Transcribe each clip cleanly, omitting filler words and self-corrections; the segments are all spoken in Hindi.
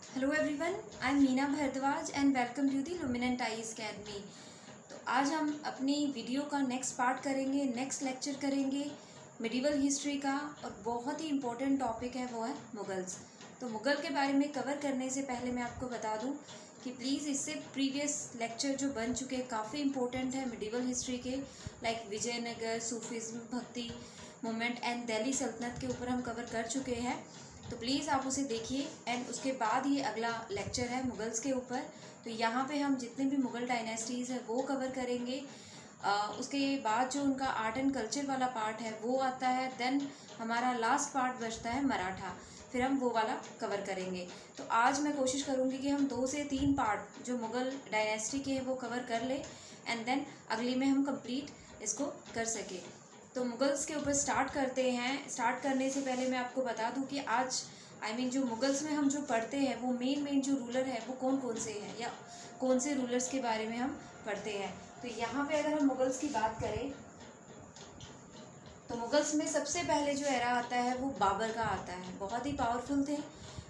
Hello everyone, I am Meena Bhardwaj and welcome to the luminant eyes academy. तो आज हम अपनी वीडियो का नेक्स्ट पार्ट करेंगे, नेक्स्ट लेक्चर करेंगे मिडिवल हिस्ट्री का। और बहुत ही इम्पोर्टेंट टॉपिक है, वो है मुगल्स। तो मुग़ल के बारे में कवर करने से पहले मैं आपको बता दूं कि प्लीज़ इससे प्रीवियस लेक्चर जो बन चुके हैं काफ़ी इंपॉर्टेंट है मिडिवल हिस्ट्री के, लाइक विजयनगर, सूफिज्म, भक्ति मूवमेंट एंड दिल्ली सल्तनत के ऊपर हम कवर कर चुके हैं। तो प्लीज़ आप उसे देखिए एंड उसके बाद ये अगला लेक्चर है मुगल्स के ऊपर। तो यहाँ पे हम जितने भी मुग़ल डायनेस्टीज़ है वो कवर करेंगे। उसके बाद जो उनका आर्ट एंड कल्चर वाला पार्ट है वो आता है। देन हमारा लास्ट पार्ट बचता है मराठा, फिर हम वो वाला कवर करेंगे। तो आज मैं कोशिश करूँगी कि हम 2 से 3 पार्ट जो मुग़ल डायनेस्टी के हैं वो कवर कर लें एंड देन अगली में हम कंप्लीट इसको कर सकें। तो मुगल्स के ऊपर स्टार्ट करते हैं। स्टार्ट करने से पहले मैं आपको बता दूं कि आज जो मुगल्स में हम जो पढ़ते हैं वो मेन जो रूलर है वो कौन कौन से हैं या कौन से रूलर्स के बारे में हम पढ़ते हैं। तो यहाँ पे अगर हम मुगल्स की बात करें तो मुगल्स में सबसे पहले जो एरा आता है वो बाबर का आता है। बहुत ही पावरफुल थे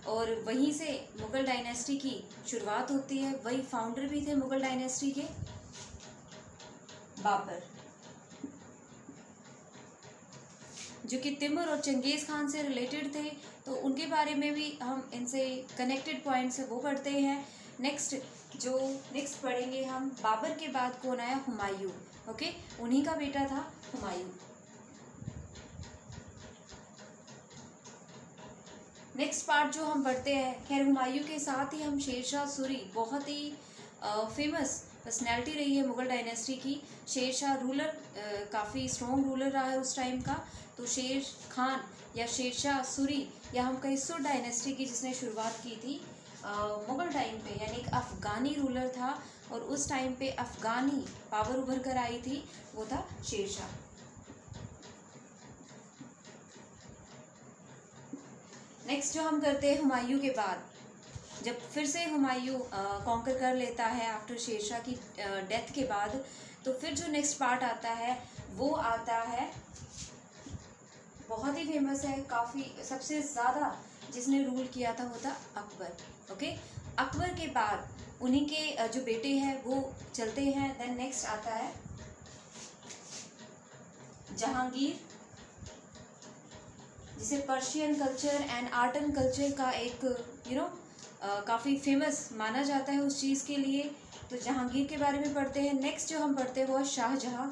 और वहीं से मुग़ल डायनेस्टी की शुरुआत होती है। वही फाउंडर भी थे मुग़ल डायनेस्टी के, बाबर, जो कि तिमुर और चंगेज़ खान से रिलेटेड थे। तो उनके बारे में भी हम इनसे कनेक्टेड पॉइंट्स है वो पढ़ते हैं। नेक्स्ट पढ़ेंगे हम बाबर के बाद कौन आया, हुमायूं। ओके, उन्हीं का बेटा था हुमायूं। नेक्स्ट पार्ट जो हम पढ़ते हैं, खैर हुमायूं के साथ ही हम शेरशाह सूरी, बहुत ही फेमस पर्सनैलिटी रही है मुग़ल डायनेस्टी की। शेरशाह रूलर काफ़ी स्ट्रॉन्ग रूलर रहा है उस टाइम का। तो शेर खान या शेरशाह सूरी या हम कहीं सुर डायनेस्टी की जिसने शुरुआत की थी मुग़ल टाइम पे, यानी एक अफ़गानी रूलर था और उस टाइम पे अफ़गानी पावर उभर कर आई थी, वो था शेरशाह। नेक्स्ट जो हम करते हैं हुमायूं के बाद, जब फिर से हुमायूं कॉन्कर कर लेता है आफ्टर शेरशाह की डेथ के बाद, तो फिर जो नेक्स्ट पार्ट आता है वो आता है, बहुत ही फेमस है, काफ़ी सबसे ज़्यादा जिसने रूल किया था वो था अकबर। ओके, अकबर के बाद उन्हीं के जो बेटे हैं वो चलते हैं। देन नेक्स्ट आता है जहांगीर, जिसे Persian culture and art and culture का एक काफ़ी फेमस माना जाता है उस चीज़ के लिए। तो जहांगीर के बारे में पढ़ते हैं। नेक्स्ट जो हम पढ़ते हैं वो है Shahjahan.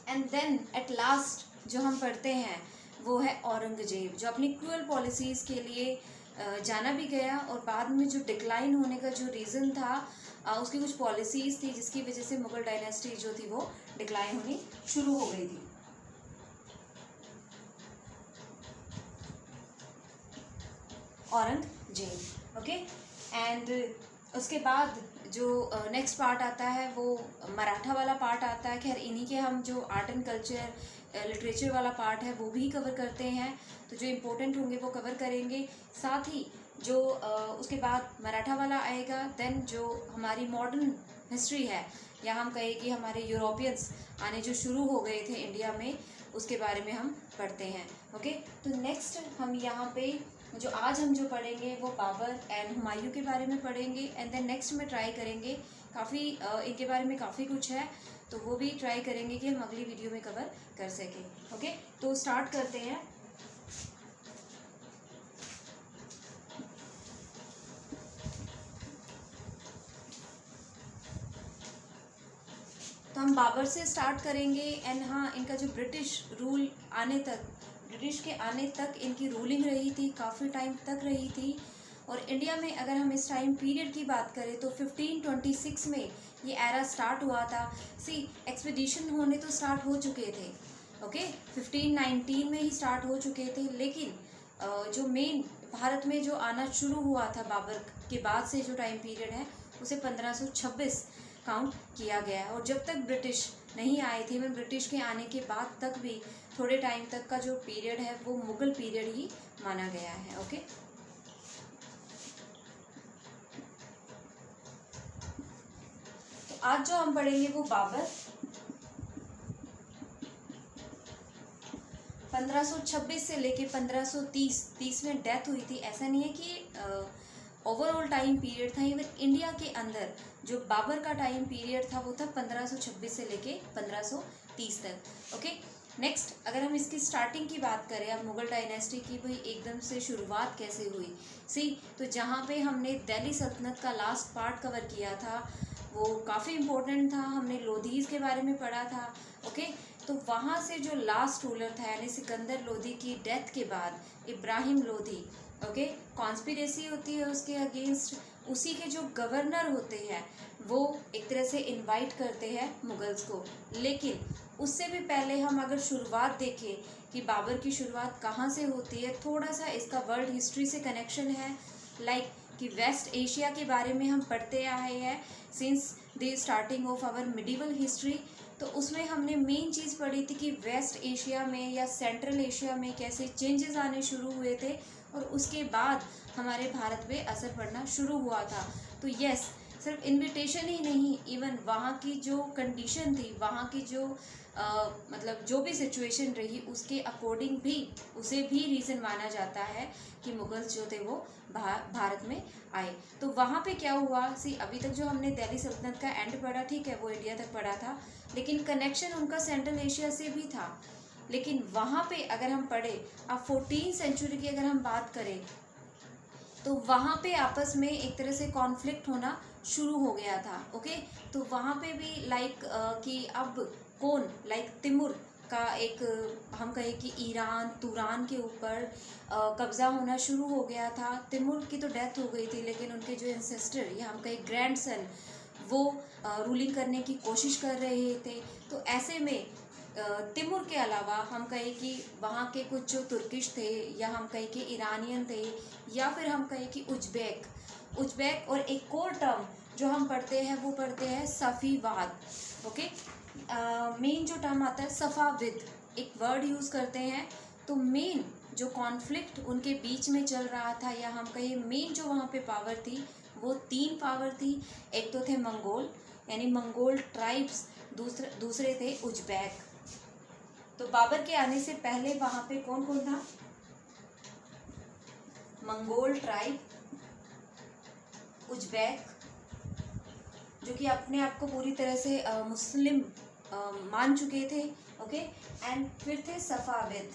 And then at last जो हम पढ़ते हैं वो है औरंगजेब, जो अपनी क्रूअल पॉलिसीज़ के लिए जाना भी गया और बाद में जो डिक्लाइन होने का जो रीज़न था, उसकी कुछ पॉलिसीज़ थी जिसकी वजह से मुग़ल डायनेस्टी जो थी वो डिक्लाइन होनी शुरू हो गई थी। औरंगजेब। ओके, एंड उसके बाद जो नेक्स्ट पार्ट आता है वो मराठा वाला पार्ट आता है। खैर इन्हीं के हम जो आर्ट एंड कल्चर लिटरेचर वाला पार्ट है वो भी कवर करते हैं। तो जो इम्पोर्टेंट होंगे वो कवर करेंगे। साथ ही जो उसके बाद मराठा वाला आएगा। देन जो हमारी मॉडर्न हिस्ट्री है, या हम कहें कि हमारे यूरोपियंस आने जो शुरू हो गए थे इंडिया में, उसके बारे में हम पढ़ते हैं। ओके, तो नेक्स्ट हम यहाँ पे जो आज हम जो पढ़ेंगे वो बाबर एंड हुमायूं के बारे में पढ़ेंगे। एंड देन नेक्स्ट में ट्राई करेंगे, काफ़ी इनके बारे में काफ़ी कुछ है तो वो भी ट्राई करेंगे कि हम अगली वीडियो में कवर कर सकें। ओके, तो स्टार्ट करते हैं। तो हम बाबर से स्टार्ट करेंगे। एंड हाँ, इनका जो ब्रिटिश रूल आने तक, ब्रिटिश के आने तक इनकी रूलिंग रही थी, काफ़ी टाइम तक रही थी। और इंडिया में अगर हम इस टाइम पीरियड की बात करें तो 1526 में ये एरा स्टार्ट हुआ था। एक्सपीडिशन होने तो स्टार्ट हो चुके थे। ओके, 1519 में ही स्टार्ट हो चुके थे, लेकिन जो मेन भारत में जो आना शुरू हुआ था बाबर के बाद से जो टाइम पीरियड है उसे 1526 काउंट किया गया है। और जब तक ब्रिटिश नहीं आए थे, मैं ब्रिटिश के आने के बाद तक भी थोड़े टाइम तक का जो पीरियड है वो मुग़ल पीरियड ही माना गया है। ओके, तो आज जो हम पढ़ेंगे वो बाबर 1526 से लेके 1530 में डेथ हुई थी। ऐसा नहीं है कि ओवरऑल टाइम पीरियड था, इवन इंडिया के अंदर जो बाबर का टाइम पीरियड था वो था 1526 से लेके 1530 तक। ओके, नेक्स्ट अगर हम इसकी स्टार्टिंग की बात करें, अब मुगल डायनेस्टी की भाई एकदम से शुरुआत कैसे हुई, तो जहाँ पे हमने दिल्ली सल्तनत का लास्ट पार्ट कवर किया था वो काफ़ी इम्पोर्टेंट था, हमने लोधीज़ के बारे में पढ़ा था। ओके, तो वहाँ से जो लास्ट रूलर था यानी सिकंदर लोधी की डेथ के बाद इब्राहिम लोधी, ओके, कॉन्स्पिरेसी होती है उसके अगेंस्ट, उसी के जो गवर्नर होते हैं वो एक तरह से इनवाइट करते हैं मुगल्स को। लेकिन उससे भी पहले हम अगर शुरुआत देखें कि बाबर की शुरुआत कहाँ से होती है, थोड़ा सा इसका वर्ल्ड हिस्ट्री से कनेक्शन है। लाइक कि वेस्ट एशिया के बारे में हम पढ़ते आए हैं since the starting of our medieval history. तो उसमें हमने मेन चीज़ पढ़ी थी कि वेस्ट एशिया में या सेंट्रल एशिया में कैसे चेंजेस आने शुरू हुए थे और उसके बाद हमारे भारत पे असर पड़ना शुरू हुआ था। तो यस, सिर्फ इनविटेशन ही नहीं, इवन वहाँ की जो कंडीशन थी, वहाँ की जो मतलब जो भी सिचुएशन रही उसके अकॉर्डिंग भी उसे भी रीज़न माना जाता है कि मुगल्स जो थे वो भारत में आए। तो वहाँ पे क्या हुआ, अभी तक जो हमने दिल्ली सल्तनत का एंड पढ़ा, ठीक है, वो इंडिया तक पढ़ा था, लेकिन कनेक्शन उनका सेंट्रल एशिया से भी था। लेकिन वहाँ पे अगर हम पढ़े, अब 14वीं सेंचुरी की अगर हम बात करें तो वहाँ पे आपस में एक तरह से कॉन्फ्लिक्ट होना शुरू हो गया था। ओके, तो वहाँ पे भी लाइक कि अब कौन, लाइक तिमुर का एक हम कहें कि ईरान तुरान के ऊपर कब्ज़ा होना शुरू हो गया था। तिमुर की तो डेथ हो गई थी, लेकिन उनके जो एंसेस्टर या हम कहें ग्रैंडसन वो रूलिंग करने की कोशिश कर रहे थे। तो ऐसे में तिमुर के अलावा हम कहें कि वहाँ के कुछ जो तुर्किश थे या हम कहें कि ईरानियन थे या फिर हम कहें कि उज्बेक और एक और टर्म जो हम पढ़ते हैं वो पढ़ते हैं सफ़ीवाद। ओके, मेन जो टर्म आता है सफ़ाविद, एक वर्ड यूज़ करते हैं। तो मेन जो कॉन्फ्लिक्ट उनके बीच में चल रहा था या हम कहें मेन जो वहाँ पे पावर थी वो 3 पावर थी। एक तो थे मंगोल यानी मंगोल ट्राइब्स, दूसरे थे उज्बेक। तो बाबर के आने से पहले वहाँ पे कौन कौन था, मंगोल ट्राइब, उज्बेक जो कि अपने आप को पूरी तरह से मुस्लिम मान चुके थे। ओके, एंड फिर थे सफ़ाविद।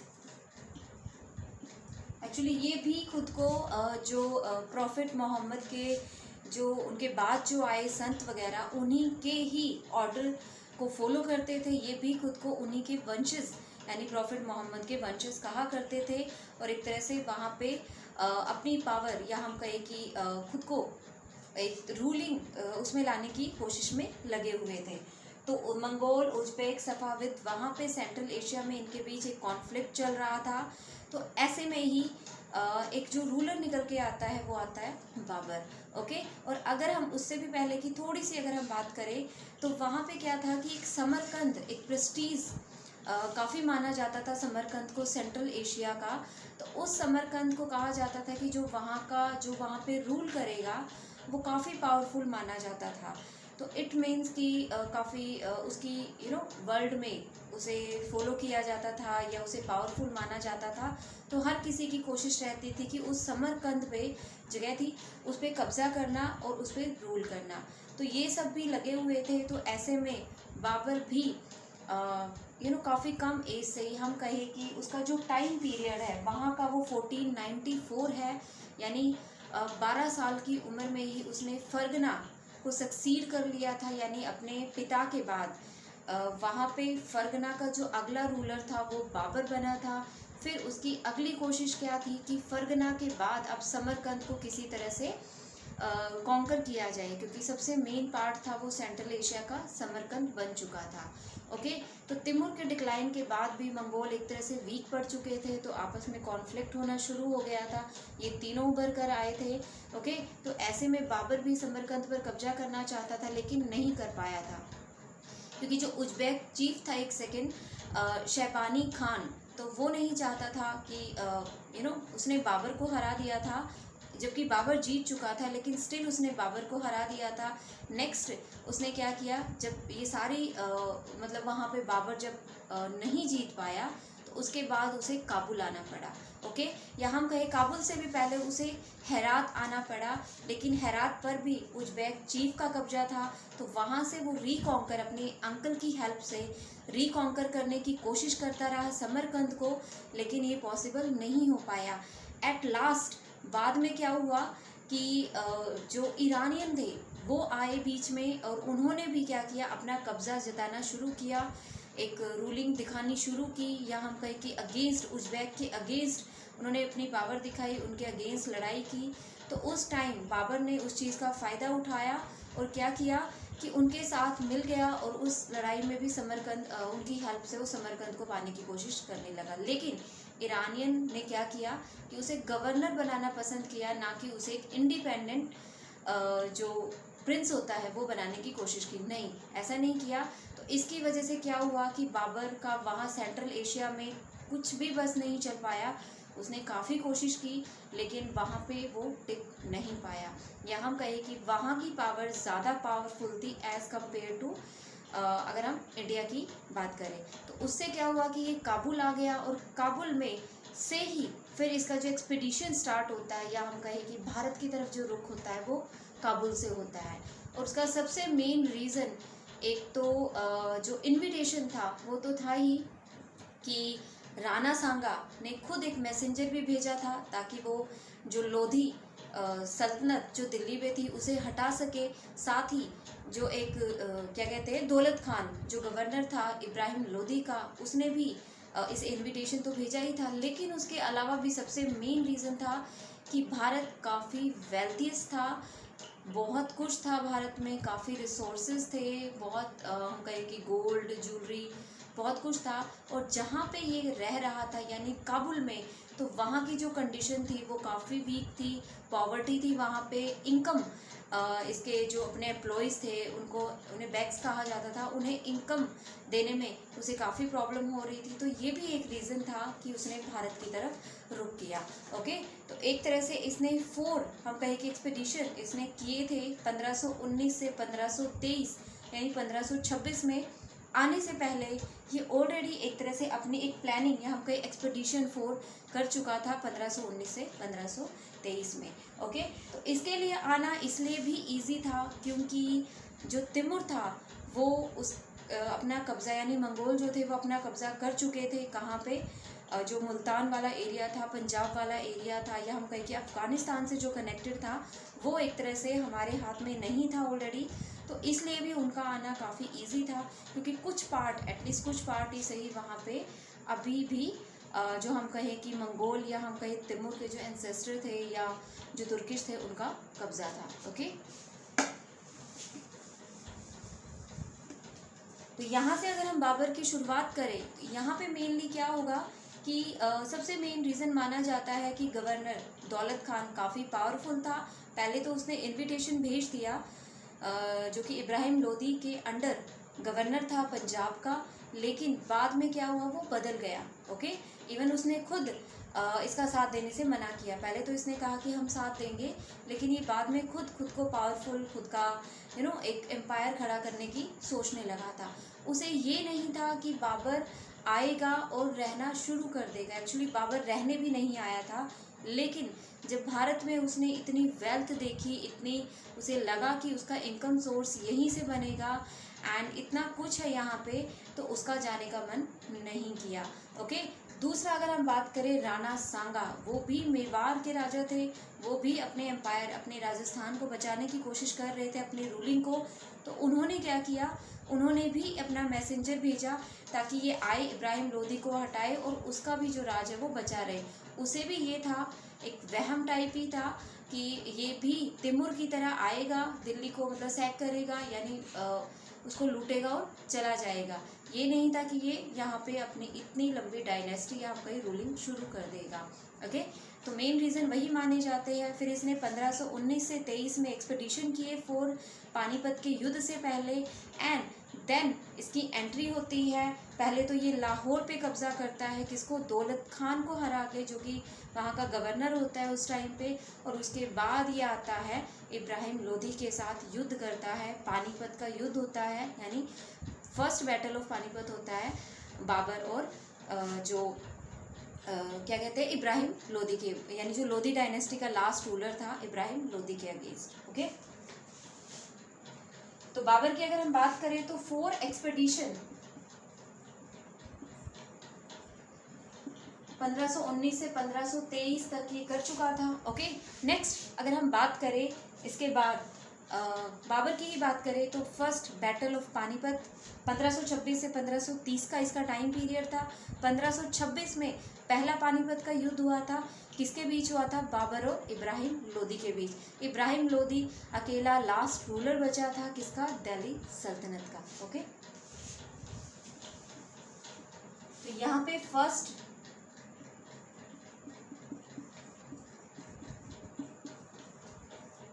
एक्चुअली ये भी खुद को जो प्रॉफिट मोहम्मद के जो उनके बाद जो आए संत वगैरह उन्हीं के ही ऑर्डर को फॉलो करते थे। ये भी खुद को उन्हीं के वंशज यानी प्रॉफिट मोहम्मद के वंशज कहा करते थे और एक तरह से वहाँ पे अपनी पावर या हम कहें कि खुद को एक रूलिंग उसमें लाने की कोशिश में लगे हुए थे। तो मंगोल, उज्बेक, सफ़ाविद वहाँ पे सेंट्रल एशिया में इनके बीच एक कॉन्फ्लिक्ट चल रहा था। तो ऐसे में ही एक जो रूलर निकल के आता है वो आता है बाबर। ओके, और अगर हम उससे भी पहले की थोड़ी सी अगर हम बात करें तो वहाँ पे क्या था कि एक समरकंद, एक प्रेस्टीज काफ़ी माना जाता था समरकंद को सेंट्रल एशिया का। तो उस समरकंद को कहा जाता था कि जो वहाँ पे रूल करेगा वो काफ़ी पावरफुल माना जाता था। तो इट मीन्स कि काफ़ी उसकी वर्ल्ड में उसे फॉलो किया जाता था या उसे पावरफुल माना जाता था। तो हर किसी की कोशिश रहती थी कि उस समरकंद पे जगह थी उस पर कब्ज़ा करना और उस पर रूल करना। तो ये सब भी लगे हुए थे। तो ऐसे में बाबर भी काफ़ी कम एज से ही हम कहें कि उसका जो टाइम पीरियड है वहाँ का वो 1494 है, यानी 12 साल की उम्र में ही उसने फरगना को सक्सीड कर लिया था। यानी अपने पिता के बाद वहाँ पे फरगना का जो अगला रूलर था वो बाबर बना था। फिर उसकी अगली कोशिश क्या थी कि फरगना के बाद अब समरकंद को किसी तरह से कॉन्कर किया जाए, क्योंकि सबसे मेन पार्ट था वो सेंट्रल एशिया का समरकंद बन चुका था। ओके, तो तिमुर के डिक्लाइन के बाद भी मंगोल एक तरह से वीक पड़ चुके थे, तो आपस में कॉन्फ्लिक्ट होना शुरू हो गया था। ये तीनों उभर कर आए थे। ओके, तो ऐसे में बाबर भी समरकंद पर कब्जा करना चाहता था लेकिन नहीं कर पाया था, क्योंकि जो उज्बेक चीफ था एक सेकेंड शैबानी खान, तो वो नहीं चाहता था कि उसने बाबर को हरा दिया था, जबकि बाबर जीत चुका था लेकिन स्टिल उसने बाबर को हरा दिया था। नेक्स्ट उसने क्या किया, जब ये सारी मतलब वहाँ पे बाबर जब नहीं जीत पाया तो उसके बाद उसे काबुल आना पड़ा। ओके, या हम कहें काबुल से भी पहले उसे हेरात आना पड़ा, लेकिन हेरात पर भी उज़्बेक चीफ का कब्जा था, तो वहाँ से वो रीकॉन्कर अपने अंकल की हेल्प से रीकॉन्कर करने की कोशिश करता रहा समरकंद को, लेकिन ये पॉसिबल नहीं हो पाया। एट लास्ट बाद में क्या हुआ कि जो ईरानियन थे वो आए बीच में, और उन्होंने भी क्या किया, अपना कब्ज़ा जताना शुरू किया, एक रूलिंग दिखानी शुरू की, या हम कहें कि अगेंस्ट उज़्बेक के अगेंस्ट उन्होंने अपनी पावर दिखाई, उनके अगेंस्ट लड़ाई की। तो उस टाइम बाबर ने उस चीज़ का फ़ायदा उठाया और क्या किया कि उनके साथ मिल गया, और उस लड़ाई में भी समरकंद उनकी हेल्प से वो समरकंद को पाने की कोशिश करने लगा। लेकिन ईरानियन ने क्या किया कि उसे गवर्नर बनाना पसंद किया, ना कि उसे एक इंडिपेंडेंट जो प्रिंस होता है वो बनाने की कोशिश की। नहीं, ऐसा नहीं किया। तो इसकी वजह से क्या हुआ कि बाबर का वहाँ सेंट्रल एशिया में कुछ भी बस नहीं चल पाया। उसने काफ़ी कोशिश की, लेकिन वहाँ पे वो टिक नहीं पाया, या हम कहें कि वहाँ की पावर ज़्यादा पावरफुल थी एज़ कम्पेयर टू अगर हम इंडिया की बात करें। तो उससे क्या हुआ कि ये काबुल आ गया, और काबुल में से ही फिर इसका जो एक्सपीडिशन स्टार्ट होता है, या हम कहें कि भारत की तरफ जो रुख होता है वो काबुल से होता है। और उसका सबसे मेन रीज़न एक तो जो इनविटेशन था वो तो था ही कि राणा सांगा ने खुद एक मैसेंजर भी भेजा था, ताकि वो जो लोधी सल्तनत जो दिल्ली में थी उसे हटा सके। साथ ही जो एक क्या कहते हैं, दौलत खान जो गवर्नर था इब्राहिम लोदी का, उसने भी इस इनविटेशन तो भेजा ही था। लेकिन उसके अलावा भी सबसे मेन रीज़न था कि भारत काफ़ी वेल्थियस था, बहुत कुछ था भारत में, काफ़ी रिसोर्सेज थे, बहुत हम कहें कि गोल्ड, ज्वेलरी, बहुत कुछ था। और जहाँ पे ये रह रहा था यानी काबुल में, तो वहाँ की जो कंडीशन थी वो काफ़ी वीक थी, पॉवर्टी थी वहाँ पे। इनकम इसके जो अपने एम्प्लॉयज़ थे उन्हें बैक्स कहा जाता था, उन्हें इनकम देने में उसे काफ़ी प्रॉब्लम हो रही थी। तो ये भी एक रीज़न था कि उसने भारत की तरफ रुख किया। ओके, तो एक तरह से इसने 4 हम कहें कि एक्सपीडिशन इसने किए थे 1519 से 1523, यानी 1526 में। आने से पहले ये ऑलरेडी एक तरह से अपनी एक प्लानिंग या हम कहें एक्सपीडिशन 4 कर चुका था 1519 से 1523 में। ओके, तो इसके लिए आना इसलिए भी इजी था क्योंकि जो तिमुर था वो उस अपना कब्ज़ा यानी मंगोल जो थे वो अपना कब्ज़ा कर चुके थे। कहाँ पे, जो मुल्तान वाला एरिया था, पंजाब वाला एरिया था, या हम कहें कि अफ़गानिस्तान से जो कनेक्टेड था वो एक तरह से हमारे हाथ में नहीं था ऑलरेडी। तो इसलिए भी उनका आना काफ़ी इजी था, क्योंकि कुछ पार्ट, एटलीस्ट कुछ पार्ट ही सही, वहाँ पे अभी भी जो हम कहें कि मंगोल या हम कहें तिमुर के जो एंसेस्टर थे या जो तुर्किश थे उनका कब्ज़ा था। ओके, तो यहाँ से अगर हम बाबर की शुरुआत करें तो यहाँ पे मेनली क्या होगा कि सबसे मेन रीज़न माना जाता है कि गवर्नर दौलत खान काफ़ी पावरफुल था। पहले तो उसने इनविटेशन भेज दिया जो कि इब्राहिम लोदी के अंडर गवर्नर था पंजाब का, लेकिन बाद में क्या हुआ, वो बदल गया। ओके, इवन उसने खुद इसका साथ देने से मना किया। पहले तो इसने कहा कि हम साथ देंगे, लेकिन ये बाद में खुद को पावरफुल, खुद का एक एम्पायर खड़ा करने की सोचने लगा था। उसे ये नहीं था कि बाबर आएगा और रहना शुरू कर देगा। एक्चुअली बाबर रहने भी नहीं आया था, लेकिन जब भारत में उसने इतनी वेल्थ देखी, इतनी उसे लगा कि उसका इनकम सोर्स यहीं से बनेगा एंड इतना कुछ है यहाँ पे, तो उसका जाने का मन नहीं किया। ओके, दूसरा अगर हम बात करें राणा सांगा, वो भी मेवाड़ के राजा थे, वो भी अपने एम्पायर, अपने राजस्थान को बचाने की कोशिश कर रहे थे, अपनी रूलिंग को। तो उन्होंने क्या किया, उन्होंने भी अपना मैसेंजर भेजा ताकि ये आए, इब्राहिम लोदी को हटाए और उसका भी जो राज है वो बचा रहे। उसे भी ये था, एक वहम टाइप ही था कि ये भी तिमुर की तरह आएगा, दिल्ली को मतलब सैक करेगा, यानी उसको लूटेगा और चला जाएगा। ये नहीं था कि ये यहाँ पे अपनी इतनी लंबी डायनेस्टी या कहीं रूलिंग शुरू कर देगा। ओके, तो मेन रीज़न वही माने जाते हैं। फिर इसने 1519 से 23 में एक्सपेडिशन किए फॉर पानीपत के युद्ध से पहले, एंड देन इसकी एंट्री होती है। पहले तो ये लाहौर पे कब्जा करता है, किसको, दौलत खान को हरा के, जो कि वहाँ का गवर्नर होता है उस टाइम पे। और उसके बाद ये आता है इब्राहिम लोदी के साथ युद्ध करता है, पानीपत का युद्ध होता है, यानी फर्स्ट बैटल ऑफ पानीपत होता है बाबर और जो क्या कहते हैं, इब्राहिम लोदी के, यानी जो लोदी डायनेस्टी का लास्ट रूलर था इब्राहिम लोदी के अगेंस्ट। ओके, तो बाबर की अगर हम बात करें तो 4 एक्सपेडिशन 1519 से 1523 तक ये कर चुका था। ओके, नेक्स्ट अगर हम बात करें इसके बाद बाबर की ही बात करें तो फर्स्ट बैटल ऑफ पानीपत 1526 से 1530 का इसका टाइम पीरियड था। 1526 में पहला पानीपत का युद्ध हुआ था, किसके बीच हुआ था, बाबर और इब्राहिम लोदी के बीच। इब्राहिम लोदी अकेला लास्ट रूलर बचा था किसका, दिल्ली सल्तनत का। ओके, तो यहाँ पे first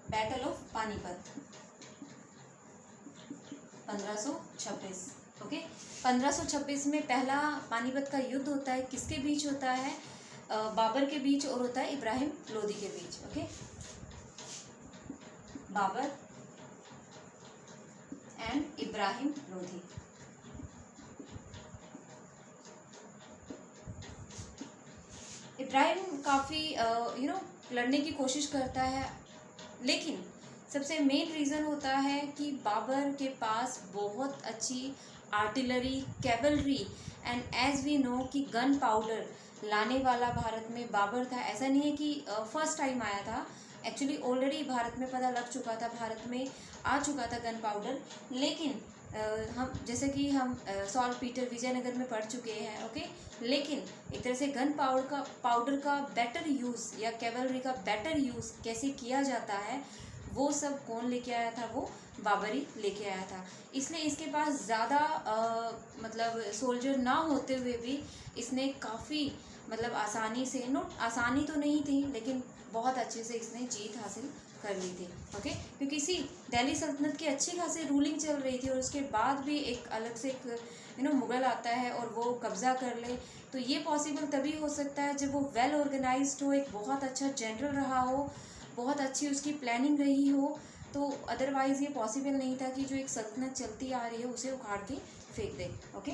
battle of Panipat 1526। Okay, 1526 में पहला पानीपत का युद्ध होता है, किसके बीच होता है, बाबर के बीच और होता है इब्राहिम लोदी के बीच। Okay, Babur and Ibrahim Lodi. इब्राहिम काफ़ी लड़ने की कोशिश करता है, लेकिन सबसे मेन रीज़न होता है कि बाबर के पास बहुत अच्छी artillery, cavalry and as we know कि गन पाउडर लाने वाला भारत में बाबर था। ऐसा नहीं है कि फर्स्ट टाइम आया था, एक्चुअली ऑलरेडी भारत में पता लग चुका था, भारत में आ चुका था गन पाउडर। लेकिन हम जैसे कि हम सॉल्ट पीटर विजयनगर में पढ़ चुके हैं। ओके, लेकिन एक तरह से गन पाउडर का बेटर यूज़ या कैवलरी का बेटर यूज़ कैसे किया जाता है वो सब कौन लेके आया था, वो बाबरी लेके आया था। इसलिए इसके पास ज़्यादा मतलब सोल्जर ना होते हुए भी इसने काफ़ी मतलब आसानी से, नोट आसानी तो नहीं थी लेकिन बहुत अच्छे से इसने जीत हासिल कर ली थी। ओके, क्योंकि इसी दिल्ली सल्तनत की अच्छी खासी रूलिंग चल रही थी और उसके बाद भी एक अलग से एक मुग़ल आता है और वो कब्ज़ा कर ले, तो ये पॉसिबल तभी हो सकता है जब वो वेल ऑर्गेनाइज्ड हो, एक बहुत अच्छा जनरल रहा हो, बहुत अच्छी उसकी प्लानिंग रही हो। तो अदरवाइज़ ये पॉसिबल नहीं था कि जो एक सल्तनत चलती आ रही है उसे उखाड़ के फेंक दे। ओके,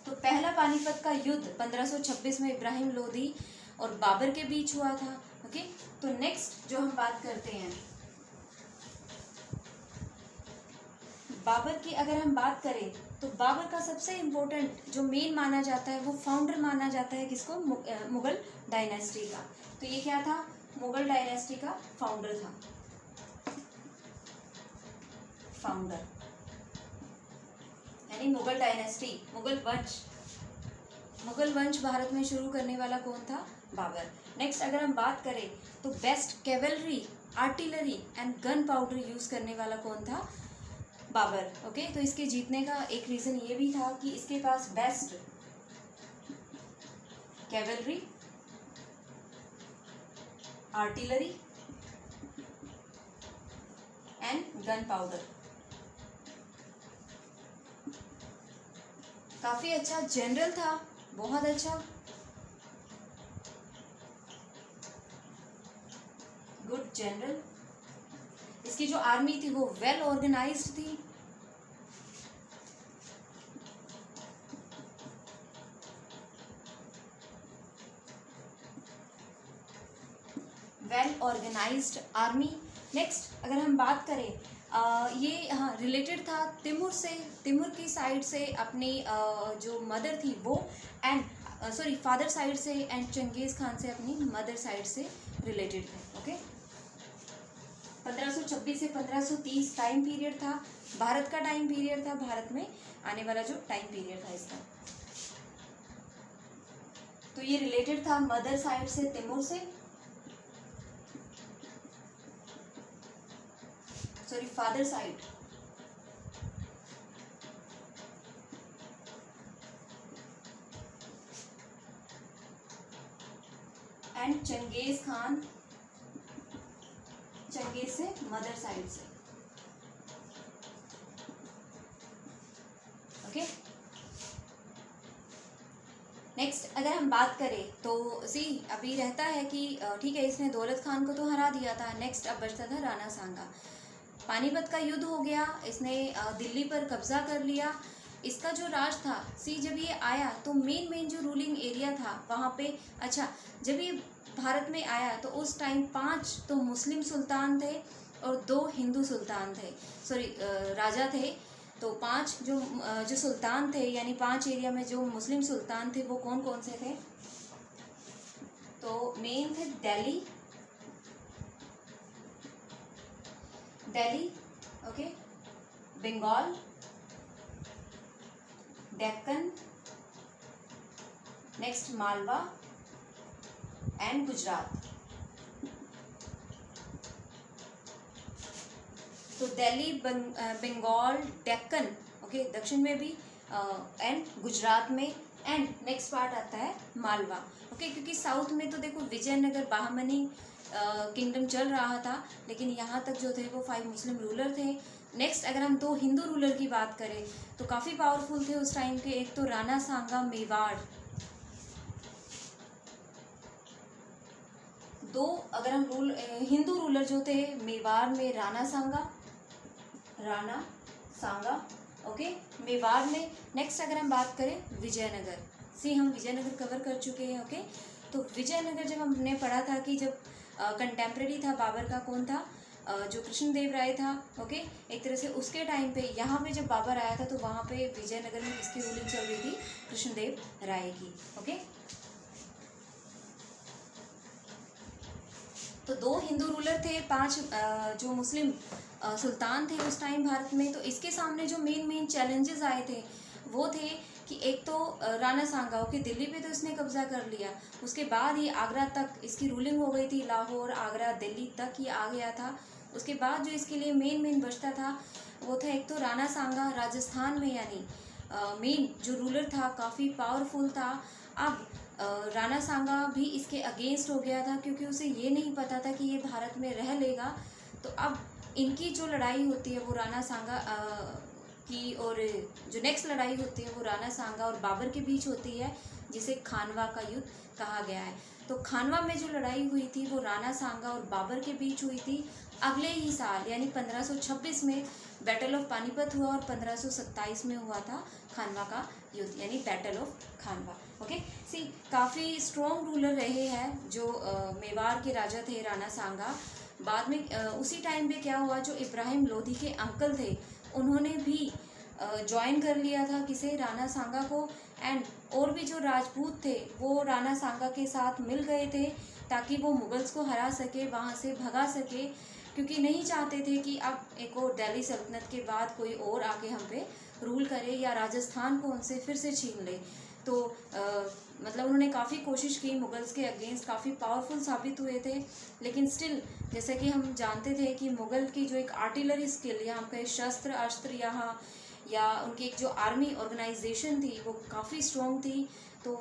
तो पहला पानीपत का युद्ध 1526 में इब्राहिम लोदी और बाबर के बीच हुआ था। ओके, तो नेक्स्ट जो हम बात करते हैं बाबर की, अगर हम बात करें तो बाबर का सबसे इम्पोर्टेंट जो मेन माना जाता है वो फाउंडर माना जाता है किसको, मुगल डायनेस्टी का। तो ये क्या था, मुगल डायनेस्टी का फाउंडर था, फाउंडर यानी मुगल डायनेस्टी, मुगल वंश भारत में शुरू करने वाला कौन था, बाबर। नेक्स्ट अगर हम बात करें तो best cavalry, artillery and gun powder use करने वाला कौन था, बाबर। ओके, तो इसके जीतने का एक रीजन ये भी था कि इसके पास best cavalry, artillery and gunpowder, काफी अच्छा जनरल था, बहुत अच्छा, गुड जनरल। इसकी जो आर्मी थी वो वेल ऑर्गेनाइज्ड थी, वेल ऑर्गेनाइज्ड आर्मी। नेक्स्ट अगर हम बात करें ये हाँ रिलेटेड था तिमुर से, तिमुर की साइड से अपनी जो मदर थी वो एंड फादर साइड से एंड चंगेज़ खान से अपनी मदर साइड से रिलेटेड थे। ओके, 1526 से 1530 टाइम पीरियड था, भारत का टाइम पीरियड था, भारत में आने वाला जो टाइम पीरियड था इसका। तो ये रिलेटेड था मदर साइड से तिमुर से, father side and Genghis Khan, Genghis से मदर साइड से। ओके, नेक्स्ट अगर हम बात करें तो अभी रहता है कि ठीक है इसने दौलत खान को तो हरा दिया था, नेक्स्ट अब बचता था राणा सांगा। पानीपत का युद्ध हो गया, इसने दिल्ली पर कब्जा कर लिया, इसका जो राज था, जब ये आया तो मेन जो रूलिंग एरिया था वहाँ पे, अच्छा जब ये भारत में आया तो उस टाइम 5 तो मुस्लिम सुल्तान थे और 2 हिंदू सुल्तान थे, सॉरी राजा थे। तो 5 जो सुल्तान थे, यानी 5 एरिया में जो मुस्लिम सुल्तान थे वो कौन कौन से थे? तो मेन थे Delhi, okay, Bengal, Deccan, next Malwa and Gujarat. तो दिल्ली, बंगाल, डेक्कन, ओके, दक्षिण में भी, एंड गुजरात में, एंड नेक्स्ट पार्ट आता है मालवा, ओके। क्योंकि साउथ में तो देखो विजयनगर बहामनी किंगडम चल रहा था, लेकिन यहाँ तक जो थे वो 5 मुस्लिम रूलर थे। नेक्स्ट अगर हम 2 हिंदू रूलर की बात करें तो काफ़ी पावरफुल थे उस टाइम के। एक तो राणा सांगा मेवाड़, 2 अगर हम हिंदू रूलर जो थे मेवाड़ में राणा सांगा, ओके, मेवाड़ में। नेक्स्ट अगर हम बात करें विजयनगर, हम विजयनगर कवर कर चुके हैं, ओके। तो विजयनगर जब हमने पढ़ा था कि जब कंटेम्प्रेरी था बाबर का, कौन था? जो कृष्णदेव राय था, ओके। एक तरह से उसके टाइम पे यहाँ पे जब बाबर आया था तो वहाँ पे विजयनगर में किसकी रूलिंग चल रही थी? कृष्णदेव राय की, ओके। तो 2 हिंदू रूलर थे, 5 जो मुस्लिम सुल्तान थे उस टाइम भारत में। तो इसके सामने जो मेन चैलेंजेस आए थे वो थे कि एक तो राणा सांगा, ओके, दिल्ली पे तो इसने कब्जा कर लिया, उसके बाद ये आगरा तक इसकी रूलिंग हो गई थी, लाहौर, आगरा, दिल्ली तक ये आ गया था। उसके बाद जो इसके लिए मेन बचता था वो था एक तो राणा सांगा राजस्थान में, यानी मेन जो रूलर था, काफ़ी पावरफुल था। अब राणा सांगा भी इसके अगेंस्ट हो गया था क्योंकि उसे ये नहीं पता था कि ये भारत में रह लेगा। तो अब इनकी जो लड़ाई होती है वो राणा सांगा की, और जो नेक्स्ट लड़ाई होती है वो राणा सांगा और बाबर के बीच होती है, जिसे खानवा का युद्ध कहा गया है। तो खानवा में जो लड़ाई हुई थी वो राणा सांगा और बाबर के बीच हुई थी। अगले ही साल यानी 1526 में बैटल ऑफ पानीपत हुआ और 1527 में हुआ था खानवा का युद्ध, यानी बैटल ऑफ खानवा, ओके। काफ़ी स्ट्रॉन्ग रूलर रहे हैं जो मेवाड़ के राजा थे राणा सांगा। बाद में उसी टाइम पे क्या हुआ, जो इब्राहिम लोधी के अंकल थे उन्होंने भी ज्वाइन कर लिया था किसे? राणा सांगा को। एंड और भी जो राजपूत थे वो राणा सांगा के साथ मिल गए थे ताकि वो मुगल्स को हरा सके, वहाँ से भगा सके, क्योंकि नहीं चाहते थे कि अब एक और दिल्ली सल्तनत के बाद कोई और आके हम पे रूल करे या राजस्थान को उनसे फिर से छीन ले। तो मतलब उन्होंने काफ़ी कोशिश की, मुगल्स के अगेंस्ट काफ़ी पावरफुल साबित हुए थे, लेकिन स्टिल जैसे कि हम जानते थे कि मुगल की जो एक आर्टिलरी स्किल या हम कहें शस्त्र अस्त्र यहाँ या उनकी एक जो आर्मी ऑर्गेनाइजेशन थी वो काफ़ी स्ट्रॉन्ग थी। तो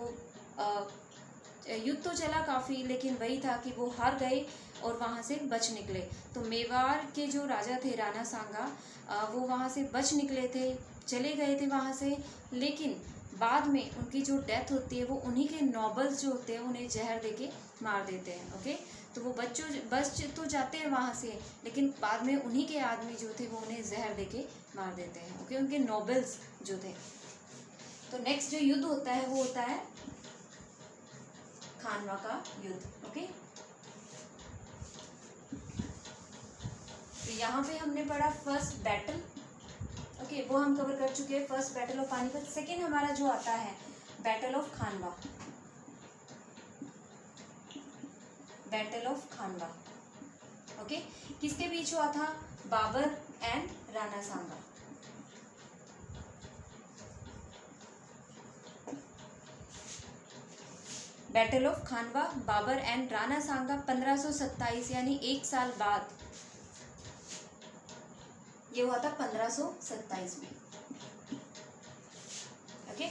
युद्ध तो चला काफ़ी, लेकिन वही था कि वो हार गए और वहाँ से बच निकले। तो मेवाड़ के जो राजा थे राणा सांगा, वो वहाँ से बच निकले थे, चले गए थे वहाँ से, लेकिन बाद में उनकी जो डेथ होती है वो उन्हीं के नॉबल्स जो होते हैं उन्हें जहर देके मार देते हैं, ओके। तो वो बच तो जाते हैं वहाँ से, लेकिन बाद में उन्हीं के आदमी जो थे वो उन्हें जहर देके मार देते हैं, ओके, उनके नॉबल्स जो थे। तो नेक्स्ट जो युद्ध होता है वो होता है खानवा का युद्ध, ओके। तो यहाँ पे हमने पढ़ा फर्स्ट बैटल, ओके, वो हम कवर कर चुके हैं, first battle of Panipat. Second हमारा जो आता है बैटल ऑफ खानवा, ओके। किसके बीच हुआ था? Babur and Rana Sanga. Battle of Khanwa, Babur and Rana Sanga 1527 यानी 1 साल बाद ये हुआ था 1527 में, ओके।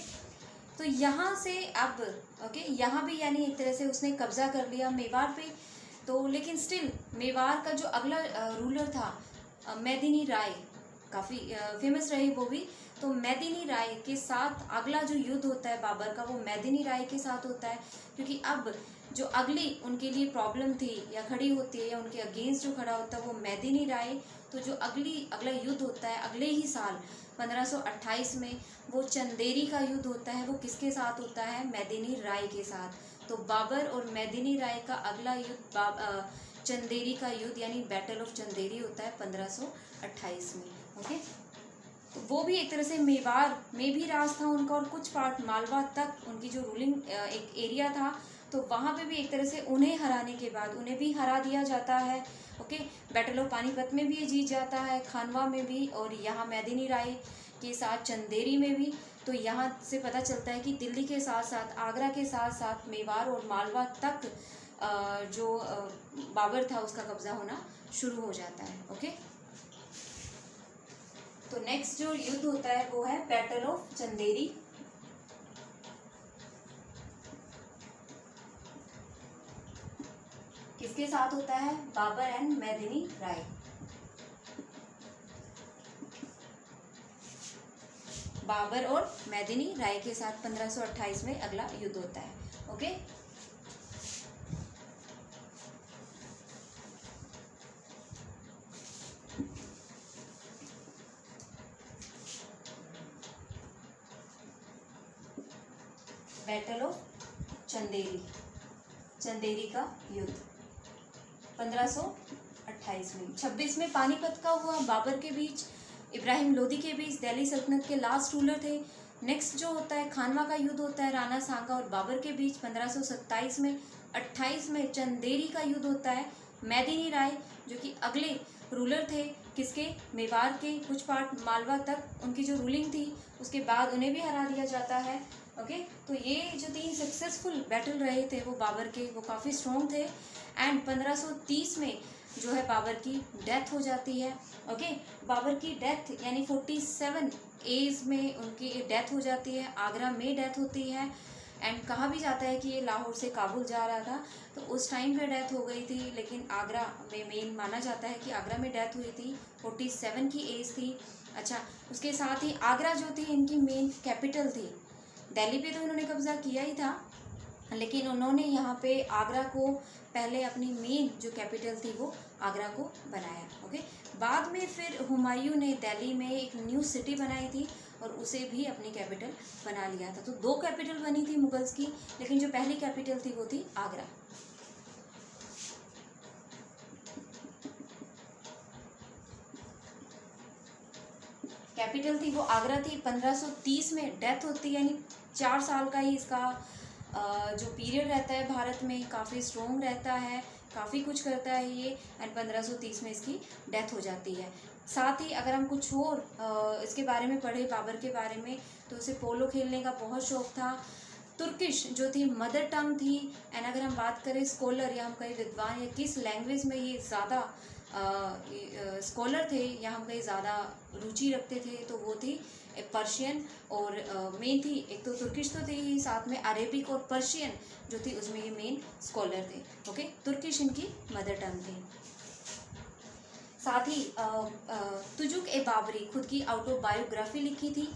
तो यहाँ से अब ओके, यहाँ भी यानी एक तरह से उसने कब्जा कर लिया मेवाड़ पे। तो लेकिन स्टिल मेवाड़ का जो अगला रूलर था मेदिनी राय, काफ़ी फेमस रहे वो भी। तो मेदिनी राय के साथ अगला जो युद्ध होता है बाबर का वो मेदिनी राय के साथ होता है, क्योंकि अब जो अगली उनके लिए प्रॉब्लम थी या खड़ी होती है या उनके अगेंस्ट जो खड़ा होता है वो मेदिनी राय। तो जो अगला युद्ध होता है अगले ही साल 1528 में, वो चंदेरी का युद्ध होता है। वो किसके साथ होता है? मेदिनी राय के साथ। तो बाबर और मेदिनी राय का अगला युद्ध चंदेरी का युद्ध यानी बैटल ऑफ चंदेरी होता है 1528 में। ओके, तो वो भी एक तरह से मेवाड़ में भी राज था उनका, और कुछ पार्ट मालवा तक उनकी जो रूलिंग एक एरिया था, तो वहाँ पे भी एक तरह से उन्हें हराने के बाद उन्हें भी हरा दिया जाता है। ओके, बैटल ऑफ पानीपत में भी ये जीत जाता है, खानवा में भी, और यहाँ मेदिनी राय के साथ चंदेरी में भी। तो यहाँ से पता चलता है कि दिल्ली के साथ साथ आगरा के साथ साथ मेवाड़ और मालवा तक जो बाबर था उसका कब्जा होना शुरू हो जाता है। ओके, तो नेक्स्ट जो युद्ध होता है वो है बैटल ऑफ चंदेरी। किसके साथ होता है? बाबर एंड मेदिनी राय। बाबर और मेदिनी राय के साथ 1528 में अगला युद्ध होता है। ओके, बैटल ऑफ चंदेरी का युद्ध 1528 में। 26 में पानीपत का हुआ, बाबर के बीच, इब्राहिम लोदी के बीच, दिल्ली सल्तनत के लास्ट रूलर थे। नेक्स्ट जो होता है खानवा का युद्ध होता है राणा सांगा और बाबर के बीच 1527 में। 28 में चंदेरी का युद्ध होता है। मेदिनी राय जो कि अगले रूलर थे किसके? मेवाड़ के, कुछ पार्ट मालवा तक उनकी जो रूलिंग थी, उसके बाद उन्हें भी हरा दिया जाता है। ओके, तो ये जो 3 सक्सेसफुल बैटल रहे थे वो बाबर के, वो काफ़ी स्ट्रॉन्ग थे। एंड 1530 में जो है बाबर की डेथ हो जाती है। ओके, बाबर की डेथ यानी 47 एज में उनकी डेथ हो जाती है। आगरा में डेथ होती है। एंड कहा भी जाता है कि ये लाहौर से काबुल जा रहा था, तो उस टाइम पे डेथ हो गई थी, लेकिन आगरा में मेन माना जाता है कि आगरा में डेथ हुई थी। 47 की एज थी। अच्छा, उसके साथ ही आगरा जो थी इनकी मेन कैपिटल थी। दिल्ली पे तो उन्होंने कब्जा किया ही था, लेकिन उन्होंने यहाँ पे आगरा को पहले अपनी मेन जो कैपिटल थी वो आगरा को बनाया। ओके, बाद में फिर हुमायूं ने दिल्ली में एक न्यू सिटी बनाई थी और उसे भी अपनी कैपिटल बना लिया था। तो 2 कैपिटल बनी थी मुगल्स की, लेकिन जो पहली कैपिटल थी वो थी आगरा। कैपिटल थी वो आगरा थी। 1530 में डेथ होती है, यानी 4 साल का ही इसका जो पीरियड रहता है भारत में, काफ़ी स्ट्रॉन्ग रहता है, काफ़ी कुछ करता है ये। एंड 1530 में इसकी डेथ हो जाती है। साथ ही अगर हम कुछ और इसके बारे में पढ़े, बाबर के बारे में, तो उसे पोलो खेलने का बहुत शौक था। तुर्किश जो थी मदर टंग थी। एंड अगर हम बात करें स्कॉलर या हम कहीं विद्वान या किस लैंग्वेज में ये ज़्यादा स्कॉलर थे या हम कहीं ज़्यादा रुचि रखते थे, तो वो थी पर्शियन और मेन थी। एक तो तुर्किश तो थी ही, साथ में अरेबिक और पर्शियन जो थी उसमें ये मेन स्कॉलर थे। ओके, तुर्किश इनकी मदर टंग थी। साथ ही तुजुक ए बाबरी खुद की ऑटोबायोग्राफी लिखी थी।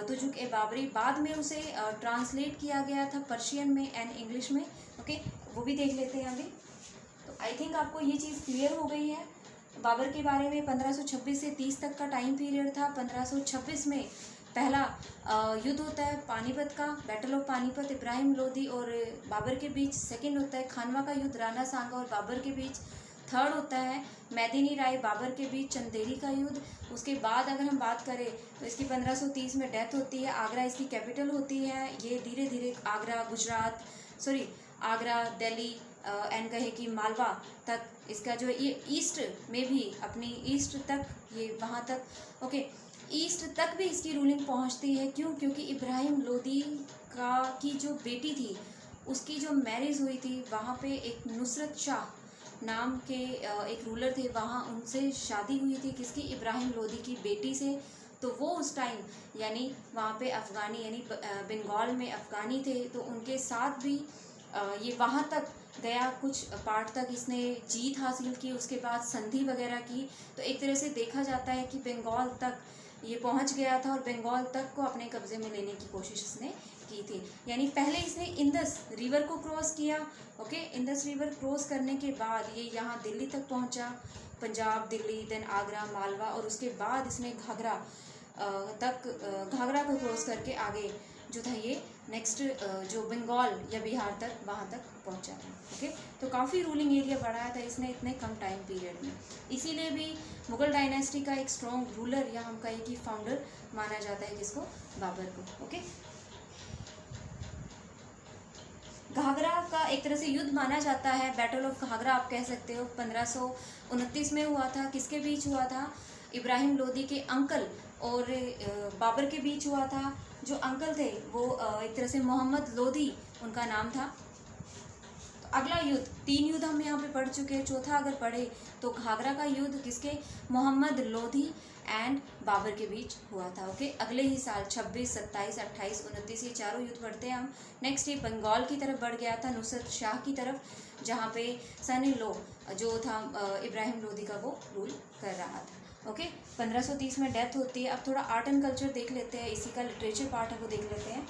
तुजुक ए बाबरी बाद में उसे ट्रांसलेट किया गया था पर्शियन में एंड इंग्लिश में। ओके, वो भी देख लेते हैं अभी। तो आई थिंक आपको ये चीज़ क्लियर हो गई है बाबर के बारे में। 1526 से 30 तक का टाइम पीरियड था। 1526 में पहला युद्ध होता है पानीपत का, बैटल ऑफ पानीपत, इब्राहिम लोदी और बाबर के बीच। सेकंड होता है खानवा का युद्ध, राणा सांगा और बाबर के बीच। थर्ड होता है मेदिनी राय बाबर के बीच, चंदेरी का युद्ध। उसके बाद अगर हम बात करें तो इसकी 1530 में डेथ होती है। आगरा इसकी कैपिटल होती है। ये धीरे धीरे आगरा, दिल्ली एंड कहे कि मालवा तक इसका जो ये ईस्ट में भी अपनी ईस्ट तक ये वहाँ तक ओके ईस्ट तक भी इसकी रूलिंग पहुँचती है। क्यों? क्योंकि इब्राहिम लोदी की जो बेटी थी उसकी जो मैरिज हुई थी वहाँ पे एक नुसरत शाह नाम के एक रूलर थे, वहाँ उनसे शादी हुई थी किसकी? इब्राहिम लोदी की बेटी से। तो वो उस टाइम यानी वहाँ पे अफ़गानी यानी बंगाल में अफ़गानी थे, तो उनके साथ भी ये वहाँ तक गया, कुछ पार्ट तक इसने जीत हासिल की, उसके बाद संधि वगैरह की। तो एक तरह से देखा जाता है कि बंगाल तक ये पहुँच गया था और बंगाल तक को अपने कब्ज़े में लेने की कोशिश इसने की थी। यानी पहले इसने इंदस रिवर को क्रॉस किया। ओके, इंदस रिवर क्रॉस करने के बाद ये यहाँ दिल्ली तक पहुँचा। पंजाब, दिल्ली, देन आगरा, मालवा, और उसके बाद इसने घाघरा को क्रॉस करके आगे जो था ये नेक्स्ट जो बंगाल या बिहार तक, वहाँ तक पहुँचा था। ओके, तो काफ़ी रूलिंग एरिया बढ़ाया था इसने इतने कम टाइम पीरियड में। इसीलिए भी मुगल डायनेस्टी का एक स्ट्रॉन्ग रूलर या हम कहें कि फाउंडर माना जाता है किसको, बाबर को। ओके, घाघरा का एक तरह से युद्ध माना जाता है, बैटल ऑफ घाघरा आप कह सकते हो, 1529 में हुआ था। किसके बीच हुआ था? इब्राहिम लोदी के अंकल और बाबर के बीच हुआ था। जो अंकल थे वो एक तरह से मोहम्मद लोदी उनका नाम था। तो अगला युद्ध, 3 युद्ध हम यहाँ पे पढ़ चुके हैं, चौथा अगर पढ़े तो घाघरा का युद्ध किसके, मोहम्मद लोदी एंड बाबर के बीच हुआ था। ओके, अगले ही साल 26, 27, 28, 29 ये चारों युद्ध पढ़ते हैं हम। नेक्स्ट ये बंगाल की तरफ बढ़ गया था, नुसरत शाह की तरफ, जहाँ पे सन इन लॉ जो था इब्राहिम लोदी का वो रूल कर रहा था। ओके, 1530 में डेथ होती है। अब थोड़ा आर्ट एंड कल्चर देख लेते हैं, इसी का लिटरेचर पार्ट है वो देख लेते हैं।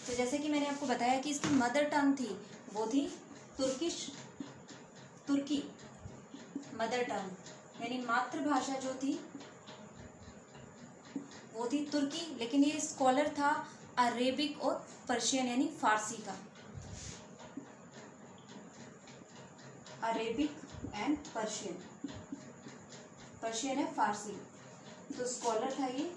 तो जैसे कि मैंने आपको बताया कि इसकी मदर टंग थी वो थी तुर्की मदर टंग, यानी मातृभाषा जो थी वो थी तुर्की, लेकिन ये स्कॉलर था अरेबिक और पर्शियन यानी फारसी का, अरेबिक एंड पर्शियन है फारसी। तो स्कॉलर था ये,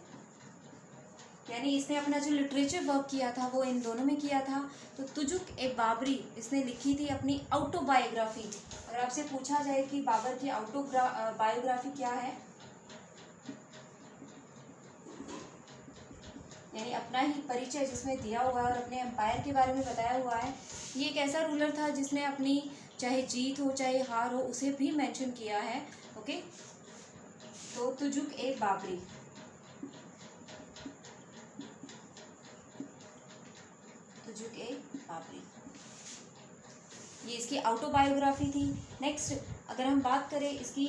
यानी इसने अपना जो लिटरेचर वर्क किया था वो इन दोनों में किया था। तो तुजुक ए बाबरी इसने लिखी थी अपनी ऑटोबायोग्राफी। अगर आपसे पूछा जाए कि बाबर की बायोग्राफी क्या है, यानी अपना ही परिचय जिसमें दिया हुआ है और अपने एम्पायर के बारे में बताया हुआ है। ये एक ऐसा रूलर था जिसने अपनी चाहे जीत हो चाहे हार हो उसे भी मेंशन किया है। ओके, तो तुजुक ए बाबरी, ये इसकी ऑटोबायोग्राफी थी। नेक्स्ट अगर हम बात करें इसकी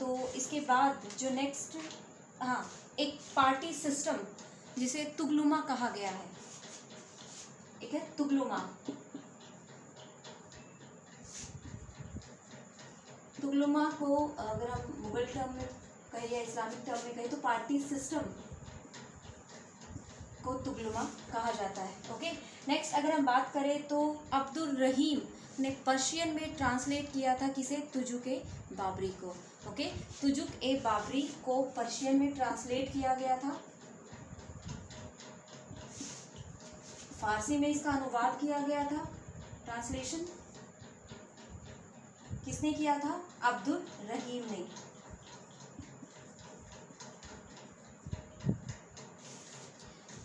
तो इसके बाद जो नेक्स्ट एक पार्टी सिस्टम जिसे तुगलुमा कहा गया है, एक है तुगलुमा। तुगलुमा को अगर हम मुगल टर्म में कहें या इस्लामिक टर्म में कहें तो पार्टी सिस्टम को तुगलुमा कहा जाता है। ओके, नेक्स्ट अगर हम बात करें तो अब्दुल रहीम ने पर्शियन में ट्रांसलेट किया था किसे, तुजुक ए बाबरी को। ओके, तुजुक ए बाबरी को पर्शियन में ट्रांसलेट किया गया था, फारसी में इसका अनुवाद किया गया था। ट्रांसलेशन किसने किया था? अब्दुल रहीम ने।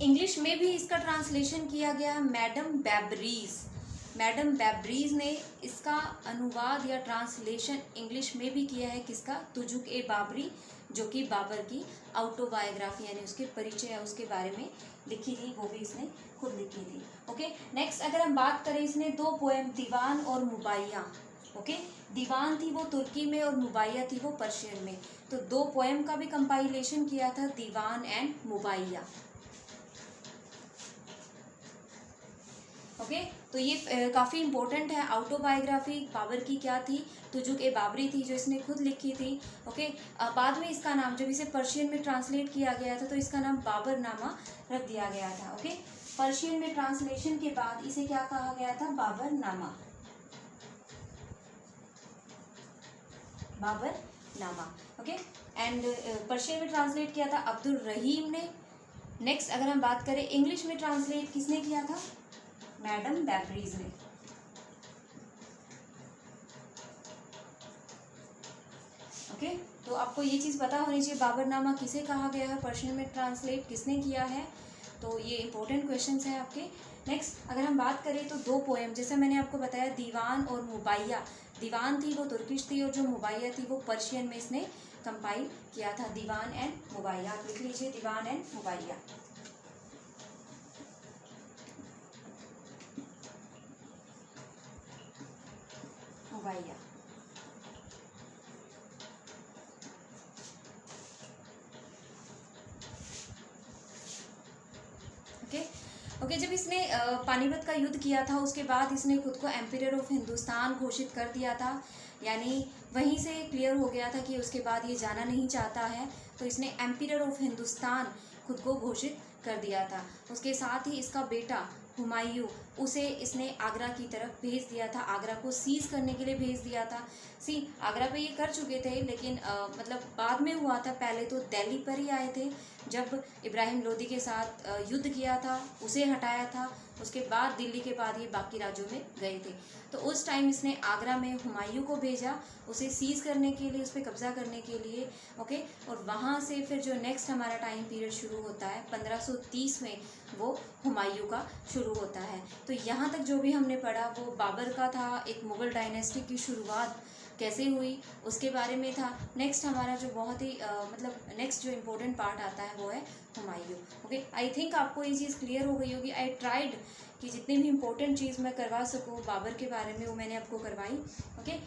इंग्लिश में भी इसका ट्रांसलेशन किया गया मैडम बैबरीज ने इसका अनुवाद या ट्रांसलेशन इंग्लिश में भी किया है किसका, तुजुक ए बाबरी, जो कि बाबर की ऑटोबायोग्राफी यानी उसके परिचय या उसके बारे में लिखी थी, वो भी इसने खुद लिखी थी। ओके, नेक्स्ट अगर हम बात करें इसने 2 पोएम दीवान और मुबाइया। ओके, दीवान थी वो तुर्की में और मुबाइया थी वो पर्शियन में। तो 2 पोएम का भी कंपाइलेशन किया था, दीवान एंड मुबाइया। ओके, तो ये काफ़ी इम्पोर्टेंट है। ऑटोबायोग्राफी बाबर की क्या थी, तुजुक ए बाबरी थी, जो इसने खुद लिखी थी। ओके, बाद में इसका नाम जब इसे पर्शियन में ट्रांसलेट किया गया था तो इसका नाम बाबरनामा रख दिया गया था। ओके, पर्शियन में ट्रांसलेशन के बाद इसे क्या कहा गया था, बाबरनामा। ओके, एंड पर्शियन में ट्रांसलेट किया था अब्दुल रहीम ने। नेक्स्ट अगर हम बात करें इंग्लिश में ट्रांसलेट किसने किया था, मैडम बैबरीज ने। ओके, तो आपको ये चीज़ पता होनी चाहिए बाबरनामा किसे कहा गया है, पर्शियन में ट्रांसलेट किसने किया है। तो ये इंपॉर्टेंट क्वेश्चंस हैं आपके। नेक्स्ट अगर हम बात करें तो 2 पोएम जैसे मैंने आपको बताया, दीवान और मुबाइया। दीवान थी वो तुर्किश थी और जो मुबाइया थी वो पर्शियन में इसने कंपाइल किया था, दीवान एंड मुबाइया। आप लिख लीजिए दीवान एंड मुबाइया। मुबैया। ओके, जब इसने पानीपत का युद्ध किया था उसके बाद इसने खुद को एम्परर ऑफ हिंदुस्तान घोषित कर दिया था, यानी वहीं से क्लियर हो गया था कि उसके बाद ये जाना नहीं चाहता है, तो इसने एम्परर ऑफ हिंदुस्तान खुद को घोषित कर दिया था। उसके साथ ही इसका बेटा हुमायूं, उसे इसने आगरा की तरफ भेज दिया था, आगरा को सीज करने के लिए भेज दिया था। आगरा पे ये कर चुके थे, लेकिन मतलब बाद में हुआ था। पहले तो दिल्ली पर ही आए थे, जब इब्राहिम लोदी के साथ युद्ध किया था, उसे हटाया था। उसके बाद दिल्ली के बाद ये बाकी राज्यों में गए थे। तो उस टाइम इसने आगरा में हुमायूं को भेजा, उसे सीज करने के लिए, उस पर कब्जा करने के लिए। ओके, और वहाँ से फिर जो नेक्स्ट हमारा टाइम पीरियड शुरू होता है 1530 में, वो हुमायूं का शुरू होता है। तो यहाँ तक जो भी हमने पढ़ा वो बाबर का था, एक मुग़ल डायनेस्टी की शुरुआत कैसे हुई उसके बारे में था। नेक्स्ट हमारा जो बहुत ही मतलब नेक्स्ट जो इम्पोर्टेंट पार्ट आता है वो है हुमायूं। ओके, आई थिंक आपको ये चीज़ क्लियर हो गई होगी। आई ट्राइड कि जितनी भी इम्पोर्टेंट चीज़ मैं करवा सकूँ बाबर के बारे में, वो मैंने आपको करवाई। ओके,